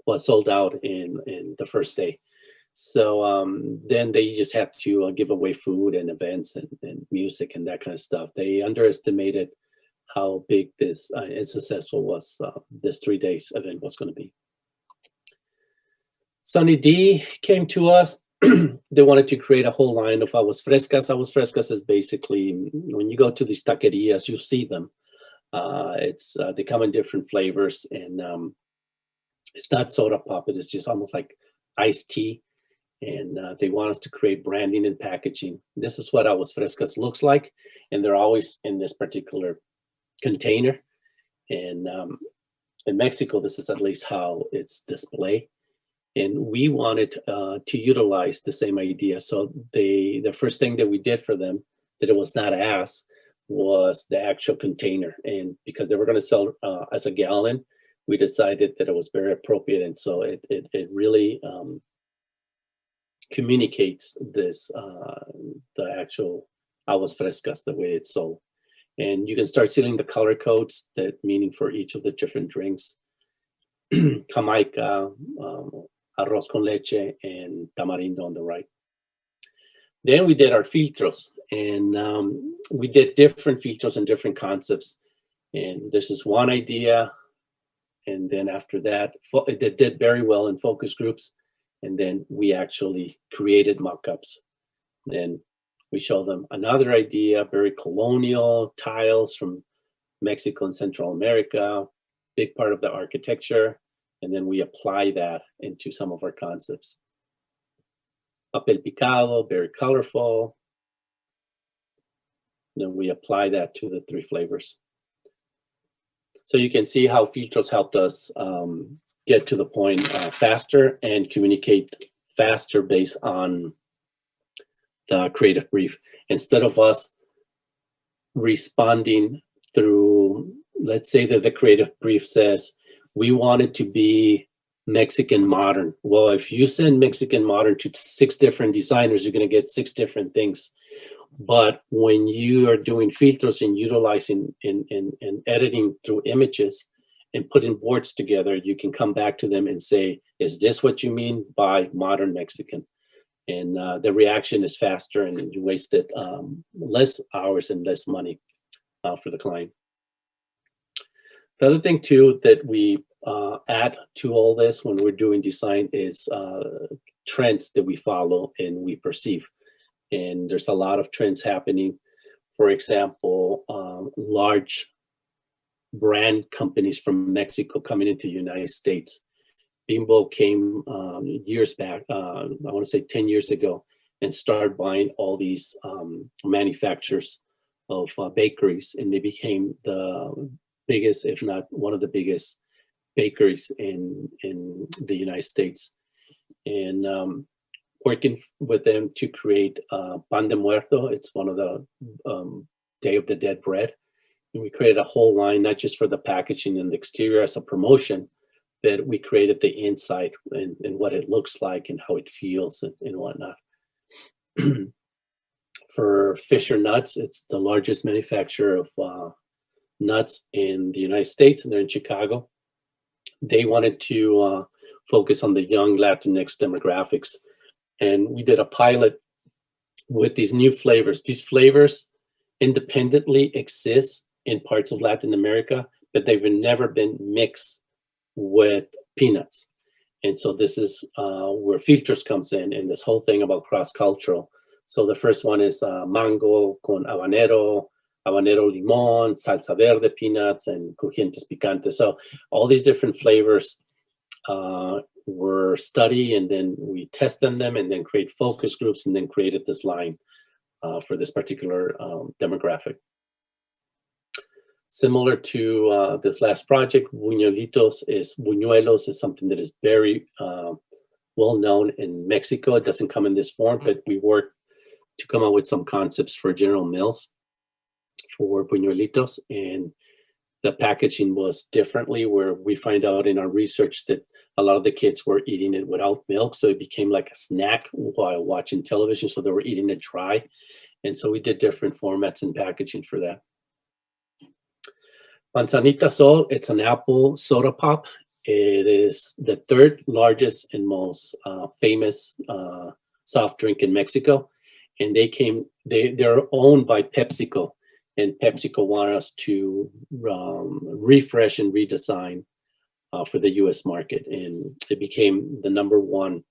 was sold out in the first day. So then they just had to give away food and events and music and that kind of stuff. They underestimated how big this and successful was this 3 days event was going to be. Sunny D came to us. They wanted to create a whole line of aguas frescas. Aguas frescas is basically, when you go to these taquerias, you see them. They come in different flavors, and it's not soda pop. It is just almost like iced tea. And they want us to create branding and packaging. This is what aguas frescas looks like, and they're always in this particular container. And in Mexico, this is at least how it's displayed. And we wanted to utilize the same idea. So the first thing that we did for them, that it was not asked, was the actual container. And because they were going to sell as a gallon, we decided that it was very appropriate. And so it really communicates this, the actual aguas frescas, the way it's sold. And you can start seeing the color codes, that meaning for each of the different drinks. Jamaica, arroz con leche, and tamarindo on the right. Then we did our filtros, and we did different filtros and different concepts. And this is one idea. And then after that, it did very well in focus groups. And then we actually created mock-ups. Then we show them another idea, very colonial tiles from Mexico and Central America, big part of the architecture. And then we apply that into some of our concepts. Papel picado, very colorful. Then we apply that to the 3 flavors. So you can see how Filtros helped us get to the point faster and communicate faster based on the creative brief. Instead of us responding through, let's say that the creative brief says, we want it to be Mexican modern. Well, if you send Mexican modern to 6 different designers, you're going to get 6 different things. But when you are doing filters and utilizing and editing through images and putting boards together, you can come back to them and say, is this what you mean by modern Mexican? And the reaction is faster, and you wasted less hours and less money for the client. The other thing too that we add to all this when we're doing design is trends that we follow and we perceive. And there's a lot of trends happening. For example, large brand companies from Mexico coming into the United States. Bimbo came years back, I want to say 10 years ago, and started buying all these manufacturers of bakeries, and they became the biggest, if not one of the biggest bakeries in the United States. And working with them to create Pan de Muerto, it's one of the Day of the Dead bread. And we created a whole line, not just for the packaging and the exterior as a promotion, but we created the inside and what it looks like and how it feels and whatnot. For Fisher Nuts, it's the largest manufacturer of nuts in the United States, and they're in Chicago. They wanted to focus on the young Latinx demographics. And we did a pilot with these new flavors. These flavors independently exist in parts of Latin America, but they've never been mixed with peanuts. And so this is where Filtros comes in, and this whole thing about cross-cultural. So the first one is mango con habanero, habanero limon, salsa verde peanuts, and crujientes picantes. So all these different flavors were studied, and then we tested them, and then create focus groups, and then created this line for this particular demographic. Similar to this last project, buñuelos is something that is very well known in Mexico. It doesn't come in this form, but we worked to come up with some concepts for General Mills for buñuelitos, and the packaging was differently, where we find out in our research that a lot of the kids were eating it without milk, so it became like a snack while watching television, so they were eating it dry. And so we did different formats and packaging for that. Manzanita Sol, it's an apple soda pop. It is the third largest and most famous soft drink in Mexico. And they're owned by PepsiCo. And PepsiCo wanted us to refresh and redesign for the US market. And it became the #1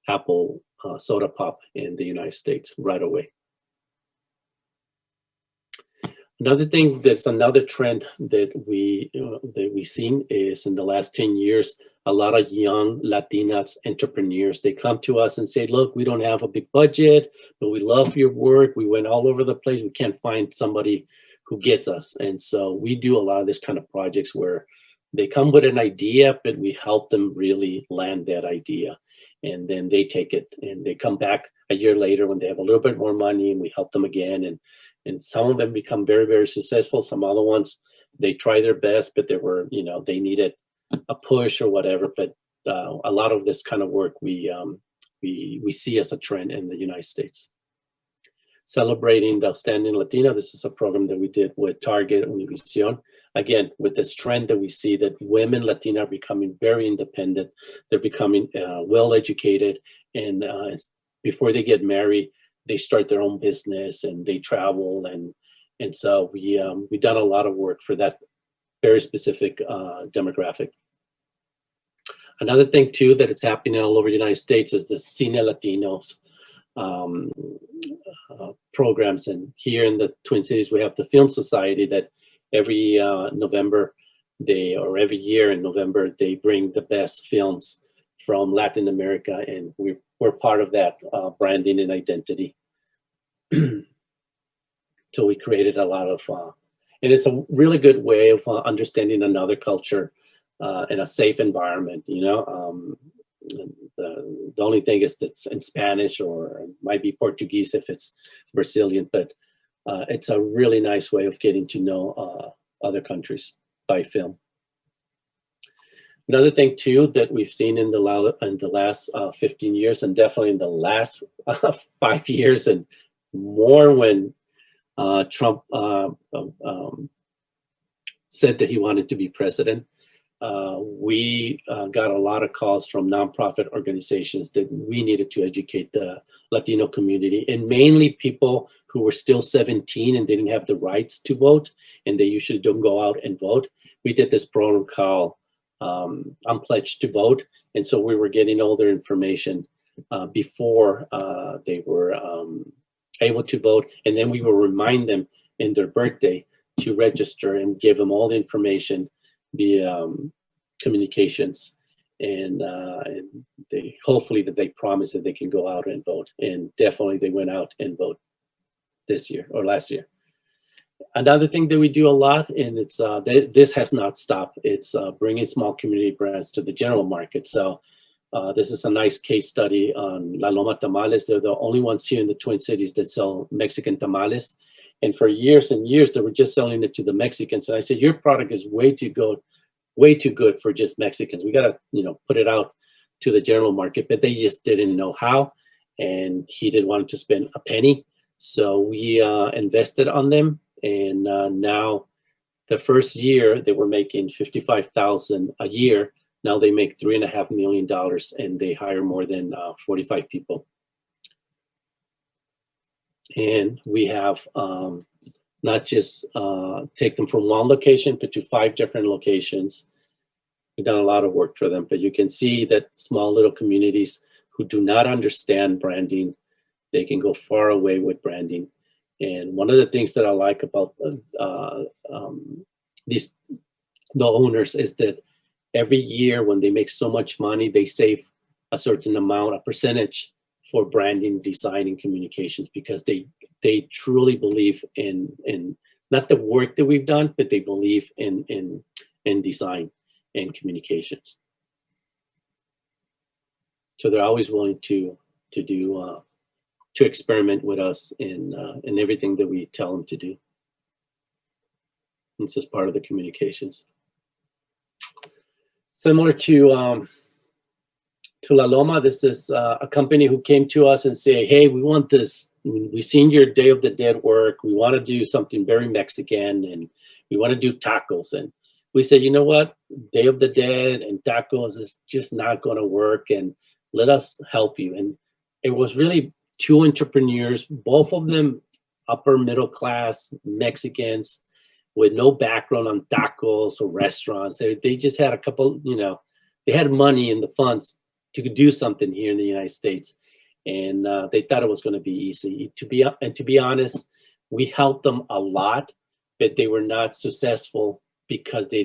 apple soda pop in the United States right away. Another thing that's another trend that we've seen is in the last 10 years, a lot of young Latinx entrepreneurs, they come to us and say, look, we don't have a big budget, but we love your work. We went all over the place. We can't find somebody who gets us. And so we do a lot of this kind of projects where they come with an idea, but we help them really land that idea. And then they take it and they come back a year later when they have a little bit more money, and we help them again. And some of them become very, very successful. Some other ones, they try their best, but they needed a push or whatever. But a lot of this kind of work we see as a trend in the United States. Celebrating the Outstanding Latino. This is a program that we did with Target, Univision. Again, with this trend that we see that women Latina are becoming very independent. They're becoming well-educated, and before they get married, they start their own business and they travel, and so we've done a lot of work for that very specific demographic. Another thing too that is happening all over the United States is the Cine Latinos programs, and here in the Twin Cities we have the Film Society that every November every year in November they bring the best films from Latin America, and we're part of that branding and identity. So we created a lot of, and it's a really good way of understanding another culture in a safe environment. The only thing is that's in Spanish, or it might be Portuguese if it's Brazilian, but it's a really nice way of getting to know other countries by film. Another thing too that we've seen in the last 15 years, and definitely in the last 5 years and more, when Trump said that he wanted to be president, we got a lot of calls from nonprofit organizations that we needed to educate the Latino community, and mainly people who were still 17 and didn't have the rights to vote, and they usually don't go out and vote. We did this program called I'm pledged to vote, and so we were getting all their information before they were able to vote, and then we will remind them in their birthday to register and give them all the information via communications, and they hopefully that they promise that they can go out and vote, and definitely they went out and vote this year or last year. Another thing that we do a lot, and it's this has not stopped, it's bringing small community brands to the general market. So this is a nice case study on La Loma Tamales. They're the only ones here in the Twin Cities that sell Mexican tamales. And for years and years, they were just selling it to the Mexicans. And I said, your product is way too good for just Mexicans. We got to, put it out to the general market, but they just didn't know how. And he didn't want to spend a penny. So we invested on them. And now the first year they were making $55,000 a year. Now they make $3.5 million, and they hire more than 45 people. And we have not just take them from one location, but to 5 different locations. We've done a lot of work for them, but you can see that small little communities who do not understand branding, they can go far away with branding. And one of the things that I like about these the owners is that every year when they make so much money, they save a certain amount, a percentage for branding, design, and communications, because they truly believe in not the work that we've done, but they believe in design and communications. So they're always willing to do to experiment with us in everything that we tell them to do. This is part of the communications. Similar to La Loma, this is a company who came to us and say, hey, we want this. We've seen your Day of the Dead work. We want to do something very Mexican, and we want to do tacos. And we said, you know what? Day of the Dead and tacos is just not going to work, and let us help you. And it was really two entrepreneurs, both of them upper middle class Mexicans with no background on tacos or restaurants. They just had a couple, they had money in the funds to do something here in the United States. And they thought it was going to be easy. To be honest, we helped them a lot, but they were not successful because they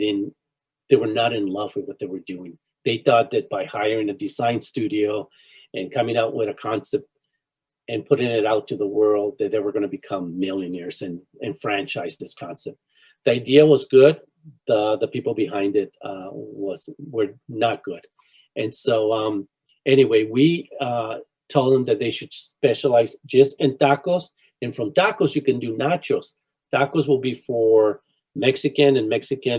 were not in love with what they were doing. They thought that by hiring a design studio and coming out with a concept and putting it out to the world, that they were going to become millionaires and franchise this concept. The idea was good. The people behind it were not good. And so anyway, we told them that they should specialize just in tacos. And from tacos, you can do nachos. Tacos will be for Mexican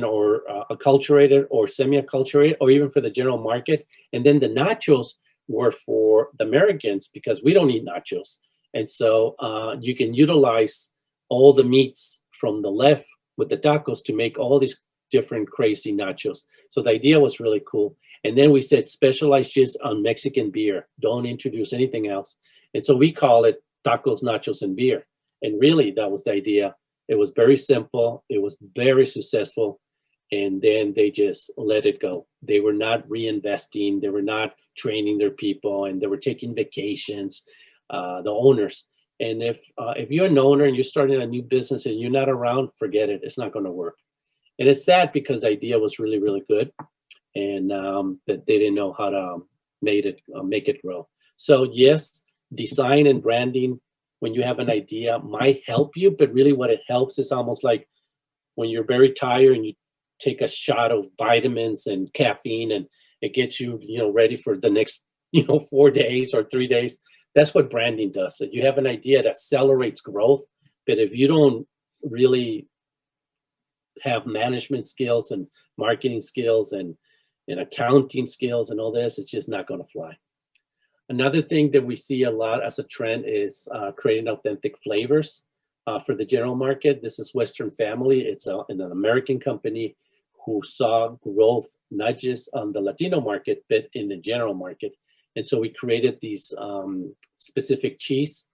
or acculturated or semi-acculturated, or even for the general market. And then the nachos were for the Americans, because we don't eat nachos. And so you can utilize all the meats from the left with the tacos to make all these different crazy nachos. So the idea was really cool. And then we said, specialize just on Mexican beer. Don't introduce anything else. And so we call it tacos, nachos, and beer. And really, that was the idea. It was very simple. It was very successful. And then they just let it go. They were not reinvesting. They were not training their people, and they were taking vacations, the owners. And if you're an owner and you're starting a new business and you're not around, forget it. It's not going to work. And it's sad because the idea was really, really good, and that they didn't know how to make it grow. So yes, design and branding, when you have an idea, might help you, but really what it helps is almost like when you're very tired and you take a shot of vitamins and caffeine, and it gets you, ready for the next, 4 days or 3 days. That's what branding does. You have an idea that accelerates growth, but if you don't really have management skills and marketing skills and accounting skills and all this, it's just not going to fly. Another thing that we see a lot as a trend is creating authentic flavors for the general market. This is Western Family. It's an American company who saw growth not just on the Latino market, but in the general market. And so we created these specific cheese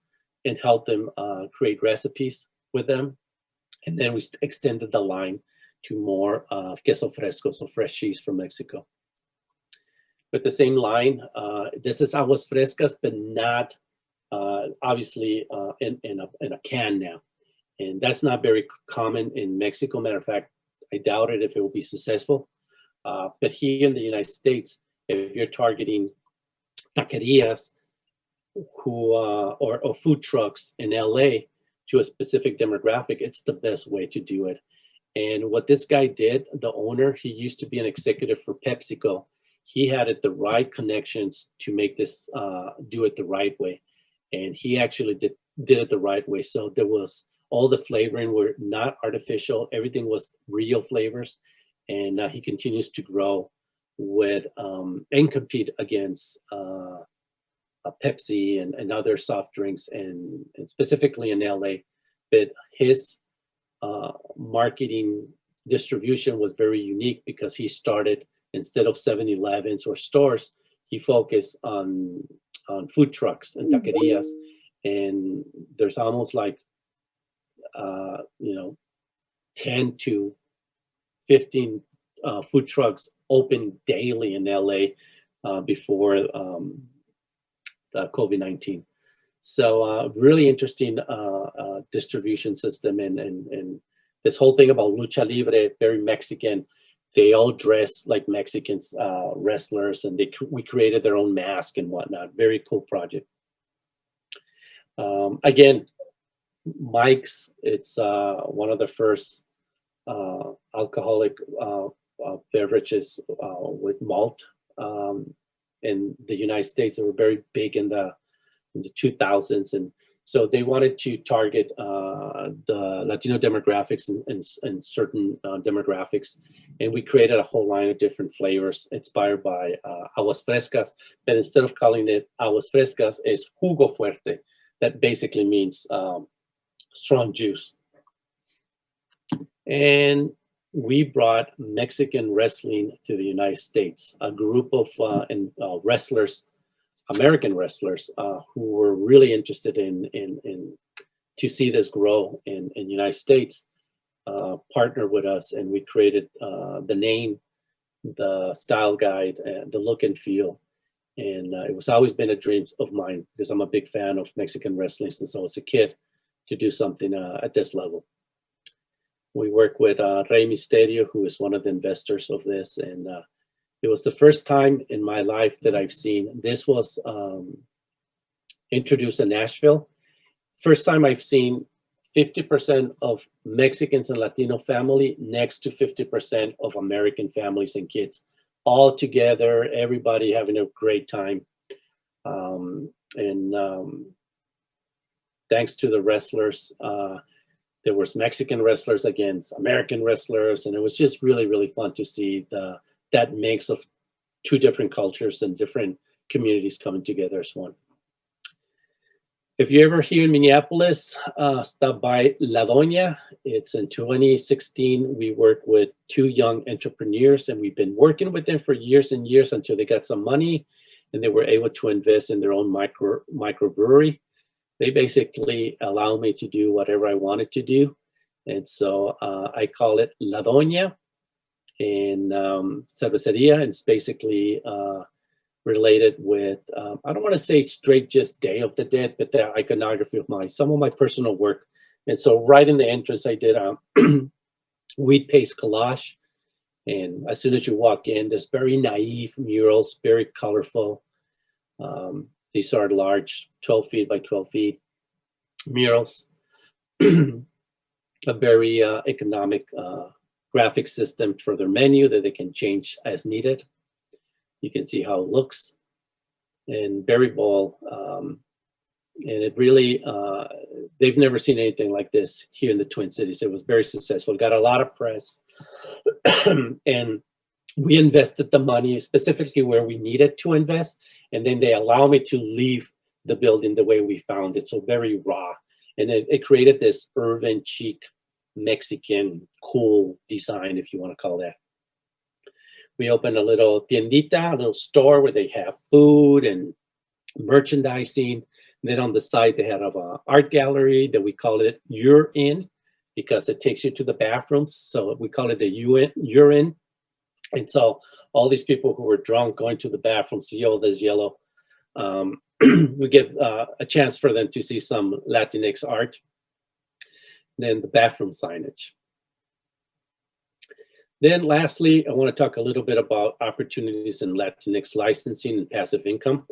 and helped them create recipes with them. And then we extended the line to more queso fresco, so fresh cheese from Mexico. With the same line, this is aguas frescas, but not obviously in a can now. And that's not very common in Mexico. Matter of fact, I doubt it if it will be successful. But here in the United States, if you're targeting taquerias or food trucks in LA to a specific demographic, it's the best way to do it. And what this guy did, the owner, he used to be an executive for PepsiCo. He had the right connections to make this, do it the right way. And he actually did it the right way. So there was, all the flavoring were not artificial. Everything was real flavors. And he continues to grow with and compete against Pepsi and other soft drinks, and specifically in LA. But his marketing distribution was very unique because he started, instead of 7-Elevens or stores, he focused on food trucks and taquerias. And there's almost like 10 to 15 food trucks open daily in LA before the COVID-19. So really interesting distribution system, and this whole thing about lucha libre, very Mexican. They all dress like Mexicans, wrestlers, and we created their own mask and whatnot. Very cool project. Again, Mike's, it's one of the first alcoholic beverages with malt in the United States. They were very big in the 2000s, and so they wanted to target the Latino demographics and certain demographics, and we created a whole line of different flavors inspired by aguas frescas, but instead of calling it aguas frescas, it's jugo fuerte. That basically means strong juice. And we brought Mexican wrestling to the United States, a group of wrestlers, American wrestlers, who were really interested in to see this grow in the United States, partnered with us, and we created the name, the style guide, the look and feel. And it was always been a dream of mine, because I'm a big fan of Mexican wrestling since I was a kid, to do something at this level. We work with Rey Mysterio, who is one of the investors of this, and it was the first time in my life that I've seen this was introduced in Nashville. First time I've seen 50% of Mexicans and Latino family next to 50% of American families and kids, all together, everybody having a great time. Thanks to the wrestlers, there was Mexican wrestlers against American wrestlers, and it was just really, really fun to see that mix of two different cultures and different communities coming together as one. If you're ever here in Minneapolis, stop by La Doña. It's in 2016. We worked with two young entrepreneurs, and we've been working with them for years and years until they got some money and they were able to invest in their own microbrewery. They basically allow me to do whatever I wanted to do. And so I call it La Doña and Cerveceria. And it's basically related with, I don't want to say straight just Day of the Dead, but the iconography of some of my personal work. And so right in the entrance, I did a wheat paste collage. And as soon as you walk in, there's very naive murals, very colorful. These are large 12 feet by 12 feet murals. A very economic graphic system for their menu that they can change as needed. You can see how it looks, and very bold. And it really, they've never seen anything like this here in the Twin Cities. It was very successful, got a lot of press. And we invested the money specifically where we needed to invest. And then they allow me to leave the building the way we found it. So very raw. And it created this urban, chic, Mexican, cool design, if you want to call that. We opened a little tiendita, a little store where they have food and merchandising. And then on the side, they had an art gallery that we call it You're In, because it takes you to the bathrooms. So we call it the You're In. And so all these people who were drunk going to the bathroom see all this yellow. We give a chance for them to see some Latinx art. Then the bathroom signage. Then lastly, I want to talk a little bit about opportunities in Latinx licensing and passive income.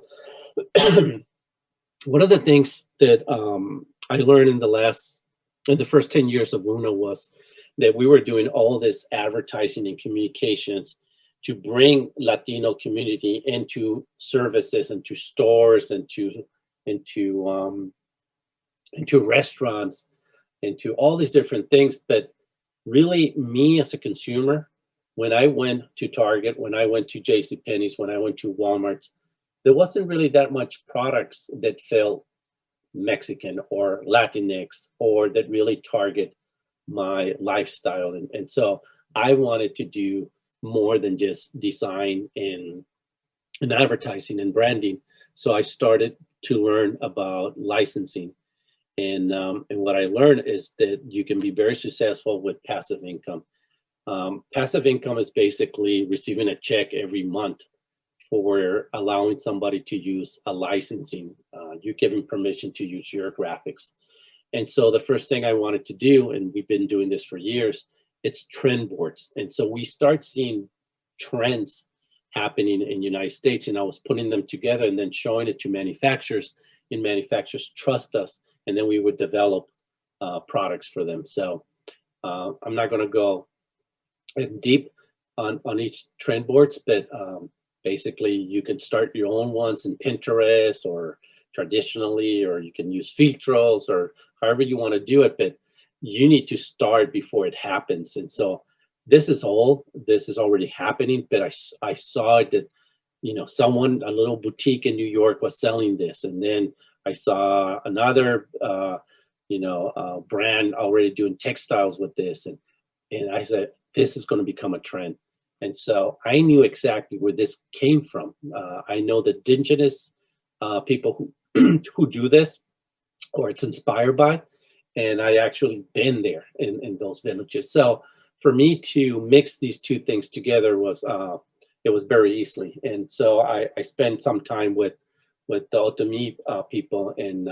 One of the things that I learned in the first 10 years of UNO was that we were doing all this advertising and communications to bring Latino community into services, into stores, into restaurants, into all these different things. But really, me as a consumer, when I went to Target, when I went to JCPenney's, when I went to Walmart's, there wasn't really that much products that felt Mexican or Latinx or that really target my lifestyle. And so I wanted to do more than just design and advertising and branding. So I started to learn about licensing. And what I learned is that you can be very successful with passive income. Passive income is basically receiving a check every month for allowing somebody to use a licensing. You give them permission to use your graphics. And so the first thing I wanted to do, and we've been doing this for years, it's trend boards. And so we start seeing trends happening in the United States, and I was putting them together and then showing it to manufacturers, and manufacturers trust us, and then we would develop products for them. So I'm not going to go deep on each trend boards, but basically you can start your own ones in Pinterest or traditionally, or you can use Filtros or however you want to do it, but you need to start before it happens. And so this is already happening, but I saw it that, you know, someone, a little boutique in New York was selling this. And then I saw another, brand already doing textiles with this. And I said, this is going to become a trend. And so I knew exactly where this came from. I know the indigenous people who do this, or it's inspired by, and I actually been there in those villages. So for me to mix these two things together was very easily. And so I spent some time with the Otomi people and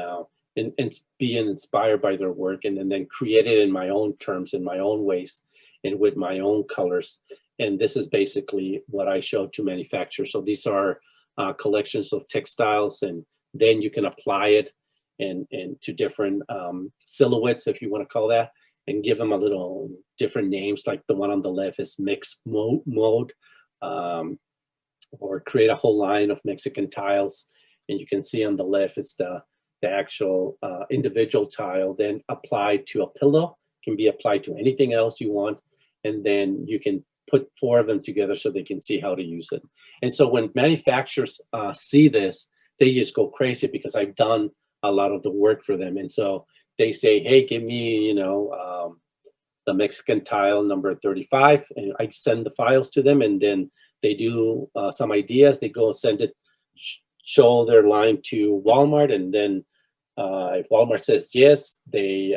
being inspired by their work, and then create it in my own terms, in my own ways, and with my own colors. And this is basically what I show to manufacturers. So these are collections of textiles, and then you can apply it and to different silhouettes, if you want to call that, and give them a little different names. Like the one on the left is mixed mode, or create a whole line of Mexican tiles. And you can see on the left, it's the actual individual tile, then applied to a pillow, can be applied to anything else you want. And then you can put 4 of them together so they can see how to use it. And so when manufacturers see this, they just go crazy because I've done a lot of the work for them. And so they say, hey, give me, the Mexican tile number 35. And I send the files to them, and then they do some ideas. They go send it, show their line to Walmart. And then if Walmart says yes, they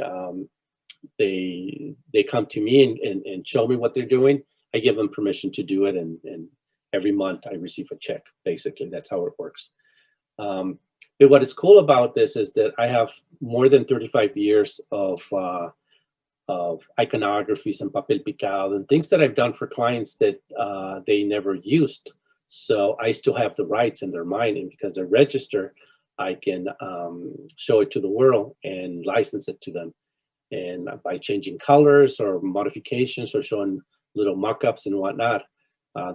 come to me and show me what they're doing. I give them permission to do it, and every month I receive a check. Basically, that's how it works. But what is cool about this is that I have more than 35 years of iconographies and papel picado and things that I've done for clients that they never used. So I still have the rights in their mind, and because they're registered, I can show it to the world and license it to them. And by changing colors or modifications or showing little mock-ups and whatnot,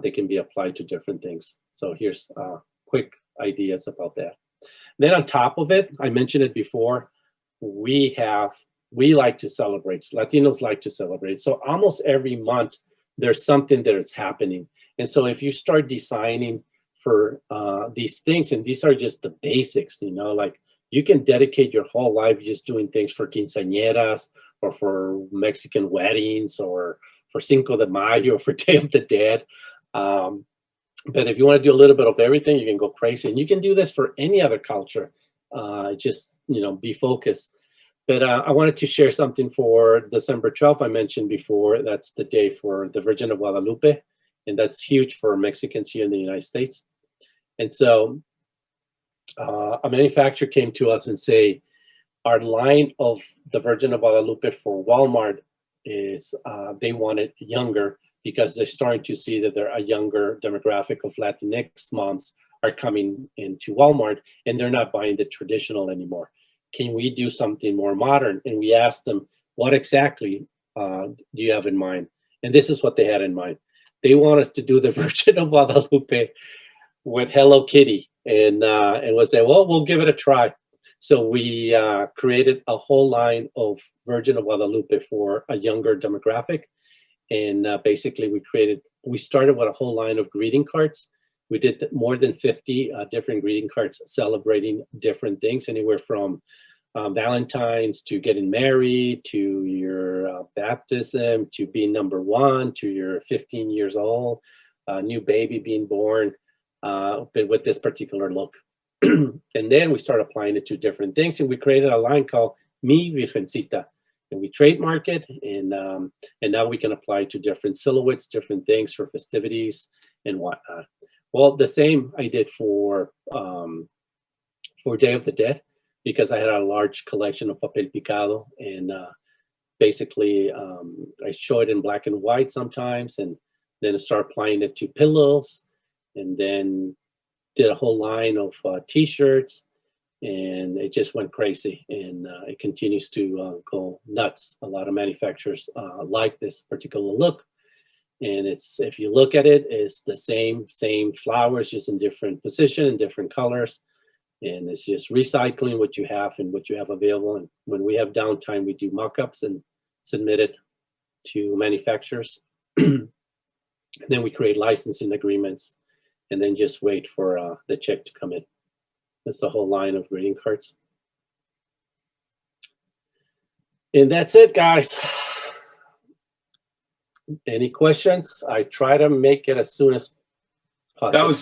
they can be applied to different things. So here's quick ideas about that. Then on top of it, I mentioned it before, we like to celebrate. Latinos like to celebrate. So almost every month, there's something that is happening. And so if you start designing for these things, and these are just the basics, like you can dedicate your whole life just doing things for quinceañeras or for Mexican weddings or for Cinco de Mayo or for Day of the Dead. But if you want to do a little bit of everything, you can go crazy. And you can do this for any other culture. Just, be focused. But I wanted to share something for December 12th. I mentioned before, that's the day for the Virgin of Guadalupe. And that's huge for Mexicans here in the United States. And so a manufacturer came to us and say, our line of the Virgin of Guadalupe for Walmart is they want it younger, because they're starting to see that there are a younger demographic of Latinx moms are coming into Walmart, and they're not buying the traditional anymore. Can we do something more modern? And we asked them, what exactly do you have in mind? And this is what they had in mind. They want us to do the Virgin of Guadalupe with Hello Kitty, and we'll say, well, we'll give it a try. So we created a whole line of Virgin of Guadalupe for a younger demographic. And basically we started with a whole line of greeting cards. We did more than 50 different greeting cards celebrating different things, anywhere from Valentine's to getting married, to your baptism, to being number 1, to your 15 years old, new baby being born, but with this particular look. And then we started applying it to different things, and we created a line called Mi Virgencita. and we trademark it, and now we can apply to different silhouettes, different things for festivities and whatnot. Well, the same I did for Day of the Dead, because I had a large collection of papel picado, and basically I show it in black and white sometimes, and then I start applying it to pillows, and then did a whole line of t-shirts, and it just went crazy, and it continues to go nuts. A lot of manufacturers like this particular look, and it's, if you look at it, it's the same flowers, just in different position and different colors, and it's just recycling what you have and what you have available. And when we have downtime, we do mock-ups and submit it to manufacturers. And then we create licensing agreements, and then just wait for the check to come in. That's the whole line of greeting cards. And that's it, guys. Any questions? I try to make it as soon as possible.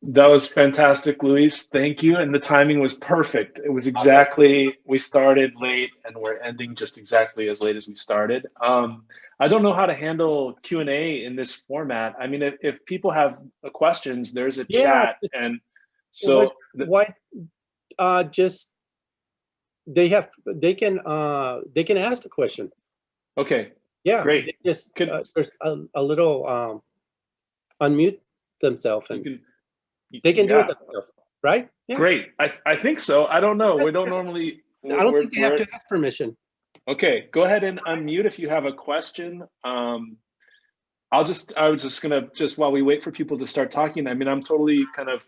That was fantastic, Luis. Thank you. And the timing was perfect. It was exactly, we started late and we're ending just exactly as late as we started. I don't know how to handle Q&A in this format. I mean, if people have questions, there's a chat, and so just they can ask the question. Okay. Yeah. Great. Just there's a little unmute themselves, and they can do it themselves, right? Yeah. Great. I think so. I don't know. We don't normally. I don't think they have to ask permission. Okay, go ahead and unmute if you have a question. I was just gonna, while we wait for people to start talking, I mean, I'm totally kind of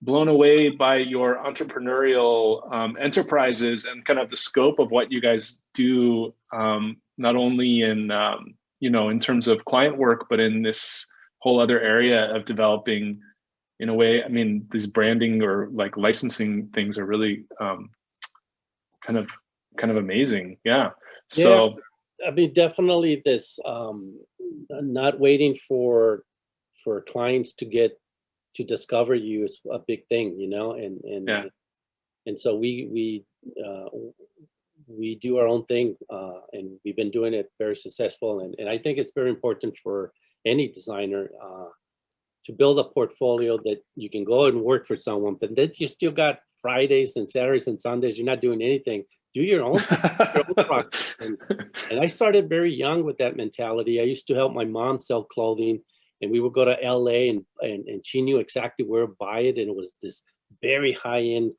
blown away by your entrepreneurial enterprises and kind of the scope of what you guys do, not only in, in terms of client work, but in this whole other area of developing, in a way. I mean, these branding or like licensing things are really kind of amazing. Yeah. So yeah, I mean, definitely this not waiting for clients to discover you is a big thing, and so we do our own thing, and we've been doing it very successful, and I think it's very important for any designer to build a portfolio that you can go and work for someone, but then you still got Fridays and Saturdays and Sundays, you're not doing anything. Do your own projects. And I started very young with that mentality. I used to help my mom sell clothing, and we would go to LA, and she knew exactly where to buy it, and it was this very high-end,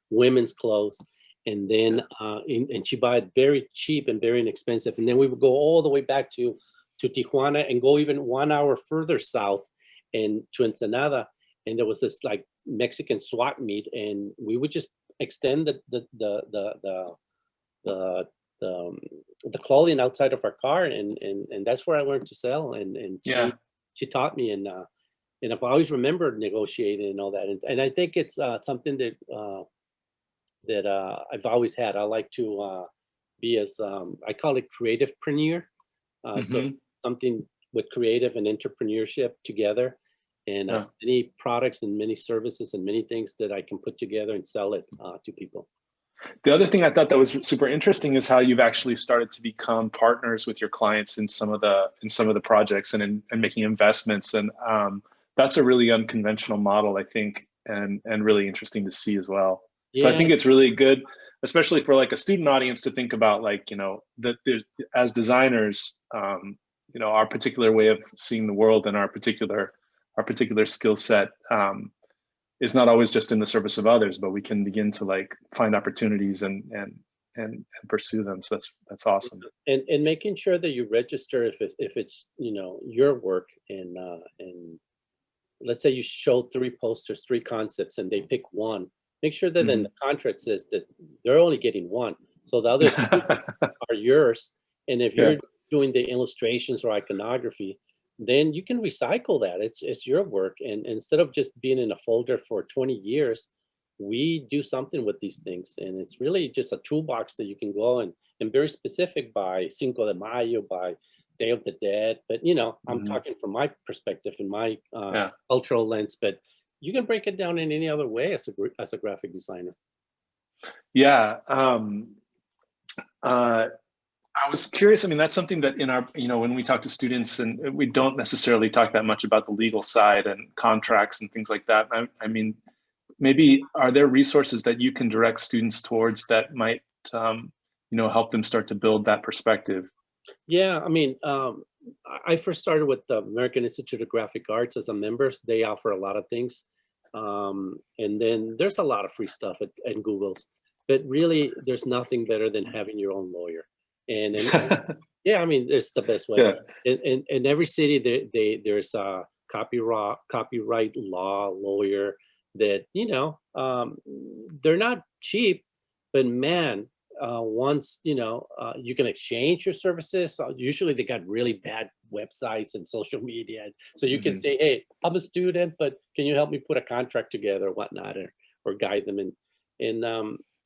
women's clothes. And then and she bought it very cheap and very inexpensive. And then we would go all the way back to Tijuana and go even 1 hour further south and to Ensenada, and there was this like Mexican swap meet, and we would just extend the clothing outside of our car, and that's where I learned to sell, and she taught me, and I've always remembered negotiating and all that, and I think it's something that I've always had. I like to be as I call it creativepreneur, so something with creative and entrepreneurship together, and as many products and many services and many things that I can put together and sell it to people. The other thing I thought that was super interesting is how you've actually started to become partners with your clients in some of the projects and making investments, and that's a really unconventional model, I think, and really interesting to see as well. So I think it's really good, especially for like a student audience, to think about, like, that as designers, our particular way of seeing the world and our particular skill set is not always just in the service of others, but we can begin to like find opportunities and pursue them. So that's awesome. And making sure that you register if it's your work, and let's say you show 3 posters, 3 concepts, and they pick one. Make sure that in the contract says that they're only getting 1, so the other 2 are yours. And if you're doing the illustrations or iconography, then you can recycle that. It's your work, and instead of just being in a folder for 20 years, we do something with these things, and it's really just a toolbox that you can go and very specific by Cinco de Mayo, by Day of the Dead. But I'm talking from my perspective and my cultural lens, but you can break it down in any other way as a graphic designer. Yeah. I was curious. I mean, that's something that in our, when we talk to students, and we don't necessarily talk that much about the legal side and contracts and things like that. I mean, maybe are there resources that you can direct students towards that might, help them start to build that perspective? Yeah, I mean, I first started with the American Institute of Graphic Arts as a member. They offer a lot of things. And then there's a lot of free stuff at Google's, but really there's nothing better than having your own lawyer. And yeah, I mean, it's the best way. Yeah. In every city, there's a copyright law lawyer that, they're not cheap, but man, once you can exchange your services. Usually they got really bad websites and social media, so you can say, hey, I'm a student, but can you help me put a contract together or whatnot, or guide them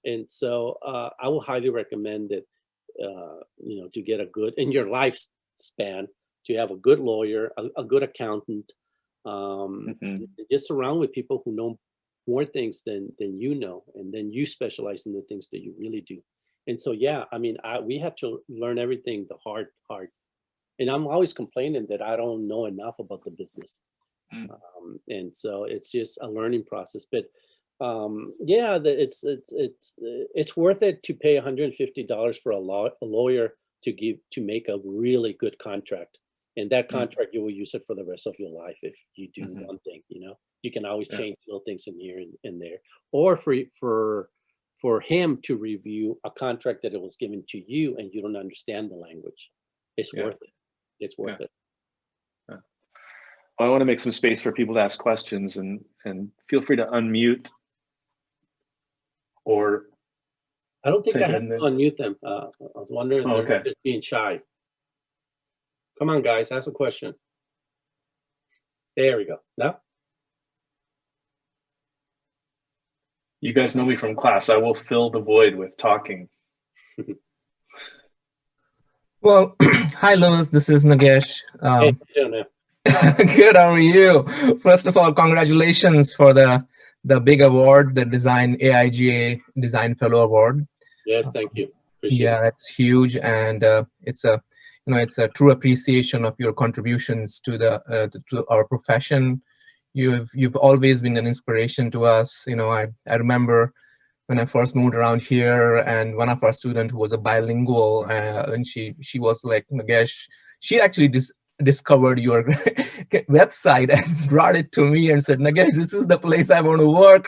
and so I will highly recommend that to get a good, in your lifespan, to have a good lawyer, a good accountant, just surround with people who know more things than you know, and then you specialize in the things that you really do. And so, yeah, I mean, we had to learn everything the hard. And I'm always complaining that I don't know enough about the business. And so it's just a learning process. But yeah, it's worth it to pay $150 for a lawyer to make a really good contract. And that contract, you will use it for the rest of your life if you do one thing. You can always change little things in here and there, or for him to review a contract that it was given to you and you don't understand the language. It's worth it. It's worth it. Yeah. Well, I want to make some space for people to ask questions, and feel free to unmute. Or I don't think I have to unmute them. I was wondering if they're just being shy. Come on, guys, ask a question. There we go. No? You guys know me from class. I will fill the void with talking. Well, hi, Louis. This is Nagesh. Hey, how good. How are you? First of all, congratulations for the big award, the AIGA Design Fellow Award. Yes, thank you. Appreciate it. That's huge, and it's a true appreciation of your contributions to to our profession. You've always been an inspiration to us. I remember when I first moved around here, and one of our students who was a bilingual, and she was like, Nagesh, she actually discovered your website and brought it to me and said, Nagesh, this is the place I want to work.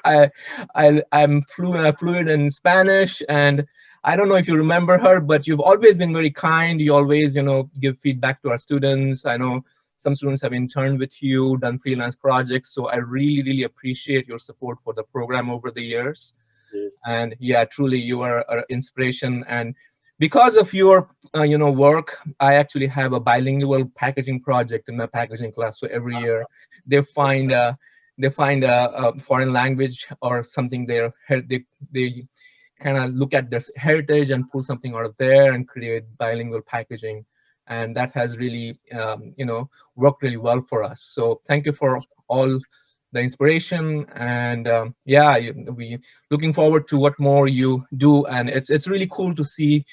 I'm fluent in Spanish, and I don't know if you remember her, but you've always been very kind. You always, give feedback to our students. I know some students have interned with you, done freelance projects. So I really, really appreciate your support for the program over the years. Yes. And yeah, truly you are an inspiration. And because of your, work, I actually have a bilingual packaging project in my packaging class. So every year they find a foreign language or something there. They kind of look at their heritage and pull something out of there and create bilingual packaging. And that has really, worked really well for us. So thank you for all the inspiration. And we looking forward to what more you do. And it's really cool to see,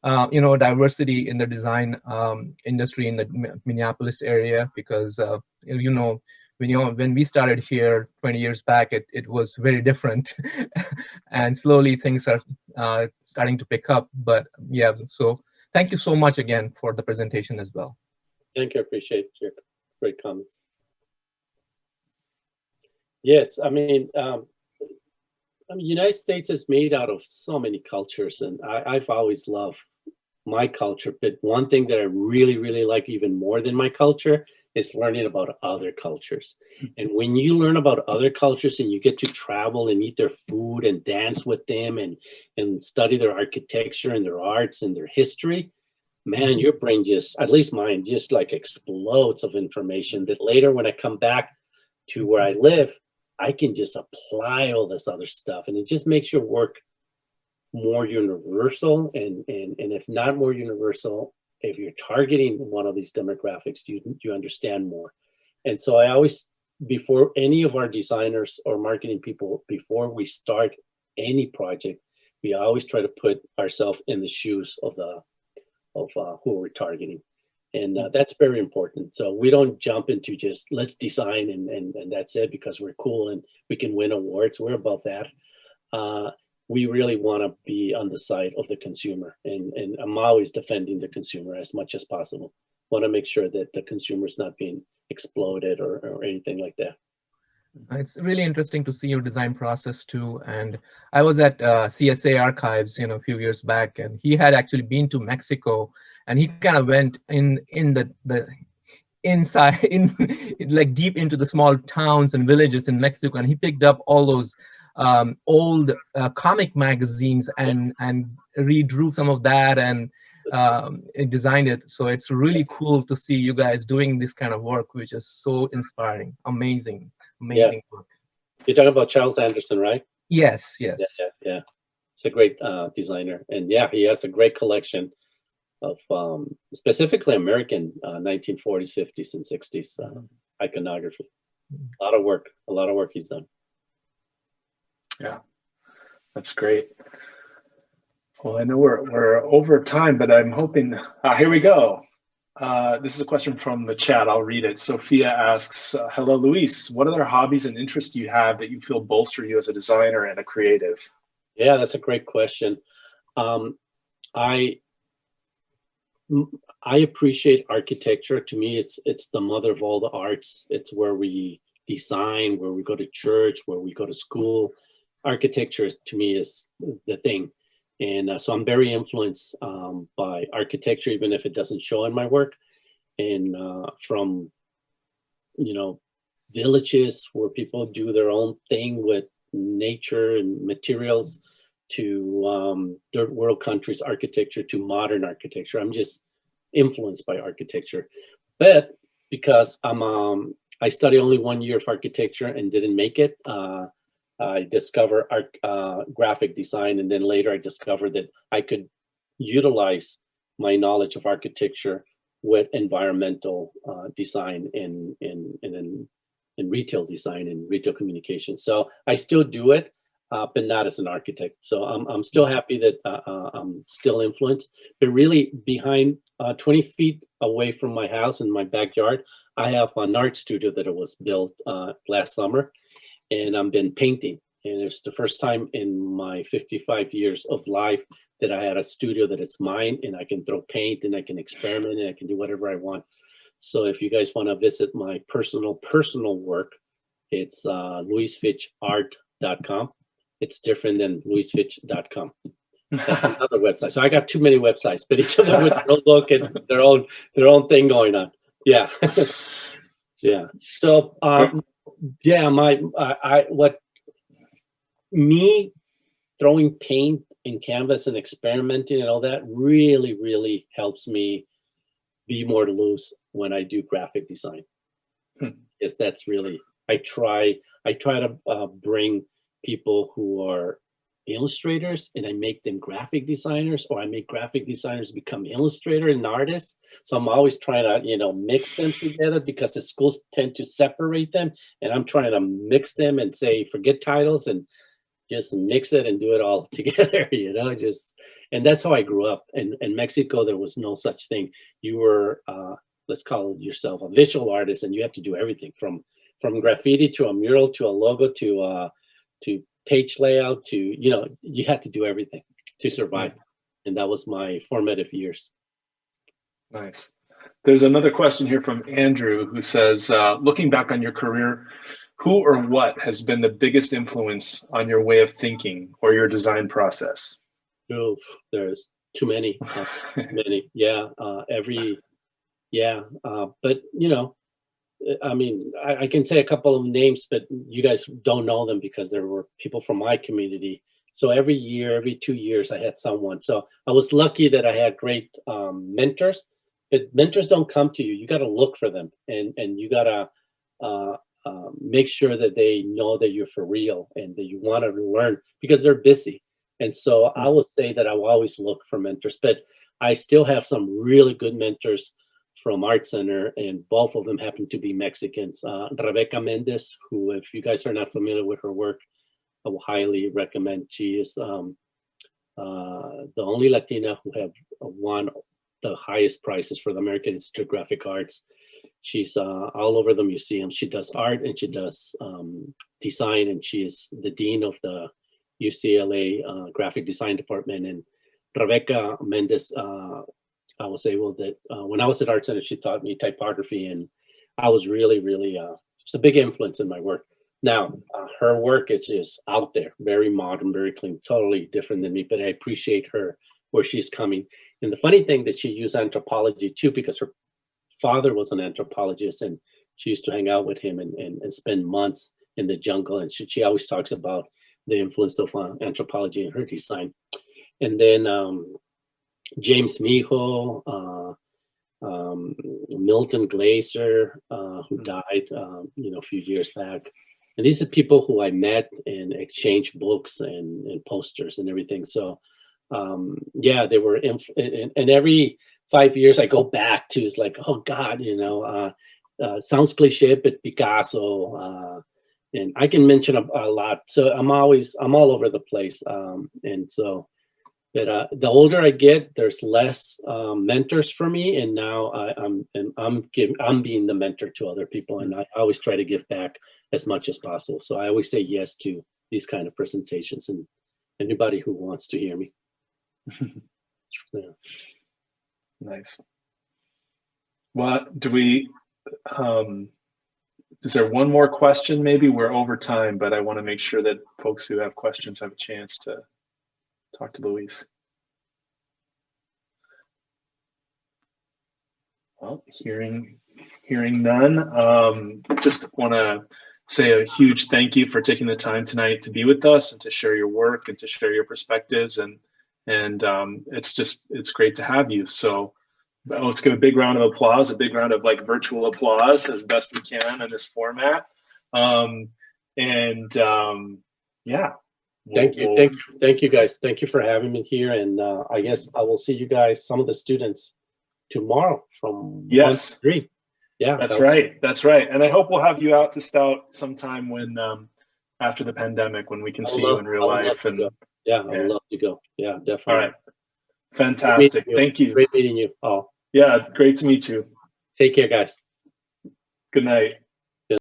diversity in the design industry in the Minneapolis area, because, when we started here 20 years back, it was very different. And slowly things are starting to pick up. But yeah, so thank you so much again for the presentation as well. Thank you. I appreciate your great comments. Yes, I mean, United States is made out of so many cultures, and I've always loved my culture. But one thing that I really, really like even more than my culture is learning about other cultures. And when you learn about other cultures and you get to travel and eat their food and dance with them and study their architecture and their arts and their history, man, your brain just, at least mine, just like explodes of information that later when I come back to where I live, I can just apply all this other stuff. And it just makes your work more universal. And if not more universal, if you're targeting one of these demographics, you understand more. And so I always, before any of our designers or marketing people, before we start any project, we always try to put ourselves in the shoes of who we're targeting. And that's very important. So we don't jump into just let's design and that's it because we're cool and we can win awards. We're above that. We really want to be on the side of the consumer. And I'm always defending the consumer as much as possible. Want to make sure that the consumer is not being exploded or anything like that. It's really interesting to see your design process too. And I was at CSA Archives, a few years back, and he had actually been to Mexico, and he kind of went in the inside, like deep into the small towns and villages in Mexico, and he picked up all those old comic magazines and redrew some of that and designed it. So it's really cool to see you guys doing this kind of work, which is so inspiring. Amazing work. You're talking about Charles Anderson, right? Yes. Yeah. It's a great designer. And yeah, he has a great collection of specifically American 1940s, 50s, and 60s iconography. A lot of work he's done. Yeah, that's great. Well, I know we're over time, but I'm hoping, here we go. This is a question from the chat. I'll read it. Sophia asks, hello, Luis. What other hobbies and interests do you have that you feel bolster you as a designer and a creative? Yeah, that's a great question. I appreciate architecture. To me, it's the mother of all the arts. It's where we design, where we go to church, where we go to school. Architecture, to me, is the thing. And so I'm very influenced by architecture, even if it doesn't show in my work. And from, villages where people do their own thing with nature and materials to third world countries architecture to modern architecture. I'm just influenced by architecture. But because I studied only 1 year of architecture and didn't make it, I discovered graphic design, and then later I discovered that I could utilize my knowledge of architecture with environmental design and retail design and retail communication. So I still do it, but not as an architect. So I'm still happy that I'm still influenced. But really, behind 20 feet away from my house in my backyard, I have an art studio that was built last summer. And I've been painting, and it's the first time in my 55 years of life that I had a studio that it's mine, and I can throw paint, and I can experiment, and I can do whatever I want. So if you guys want to visit my personal work, it's luisfitchart.com. It's different than luisfitch.com. That's another website. So I got too many websites, but each of them with their own look and their own thing going on. Yeah, yeah. So. Yeah, me throwing paint and canvas and experimenting and all that really, really helps me be more loose when I do graphic design. Because that's really, I try to bring people who are illustrators and I make them graphic designers, or I make graphic designers become illustrator and artists. So I'm always trying to, mix them together because the schools tend to separate them. And I'm trying to mix them and say, forget titles and just mix it and do it all together, and that's how I grew up. In Mexico, there was no such thing. You were, let's call yourself a visual artist, and you have to do everything from graffiti to a mural to a logo to page layout to, you had to do everything to survive. And that was my formative years. Nice. There's another question here from Andrew who says, looking back on your career, who or what has been the biggest influence on your way of thinking or your design process? Oh, there's too many, many. Yeah. But I can say a couple of names, but you guys don't know them because there were people from my community. So every year, every 2 years, I had someone. So I was lucky that I had great mentors, but mentors don't come to you. You got to look for them, and you got to make sure that they know that you're for real and that you want to learn because they're busy. And so I will say that I will always look for mentors, but I still have some really good mentors from Art Center, and both of them happen to be Mexicans. Rebecca Mendez, who, if you guys are not familiar with her work, I will highly recommend. She is the only Latina who have won the highest prizes for the American Institute of Graphic Arts. She's all over the museum. She does art and she does design, and she is the dean of the UCLA graphic design department. And Rebecca Mendez, I was able that when I was at Art Center, she taught me typography, and I was really, it's a big influence in my work. Now, her work is just out there, very modern, very clean, totally different than me, but I appreciate her, where she's coming. And the funny thing that she used anthropology too, because her father was an anthropologist, and she used to hang out with him and spend months in the jungle. And she always talks about the influence of anthropology in her design. And then James Mijo, Milton Glaser, who died, a few years back. And these are people who I met and exchanged books and posters and everything. So yeah, they were, and every 5 years I go back to, it's like, oh God, sounds cliche, but Picasso, and I can mention a lot. So I'm all over the place. And so, but the older I get, there's less mentors for me. And now I'm being the mentor to other people. And I always try to give back as much as possible. So I always say yes to these kind of presentations and anybody who wants to hear me. Yeah. Nice. Well, is there one more question? Maybe we're over time, but I want to make sure that folks who have questions have a chance to talk to Luis. Well, hearing none, just want to say a huge thank you for taking the time tonight to be with us and to share your work and to share your perspectives. And it's great to have you. So let's give a big round of applause, a big round of like virtual applause as best we can in this format. Yeah. Thank you guys. Thank you for having me here. And I guess I will see you guys, some of the students, tomorrow from 1 to 3. Yeah, that's right. And I hope we'll have you out to Stout sometime when after the pandemic, when we can see you in real life. And yeah, I'd love to go. Yeah, definitely. All right. Fantastic. Thank you. Great meeting you all. Yeah, great to meet you. Take care, guys. Good night.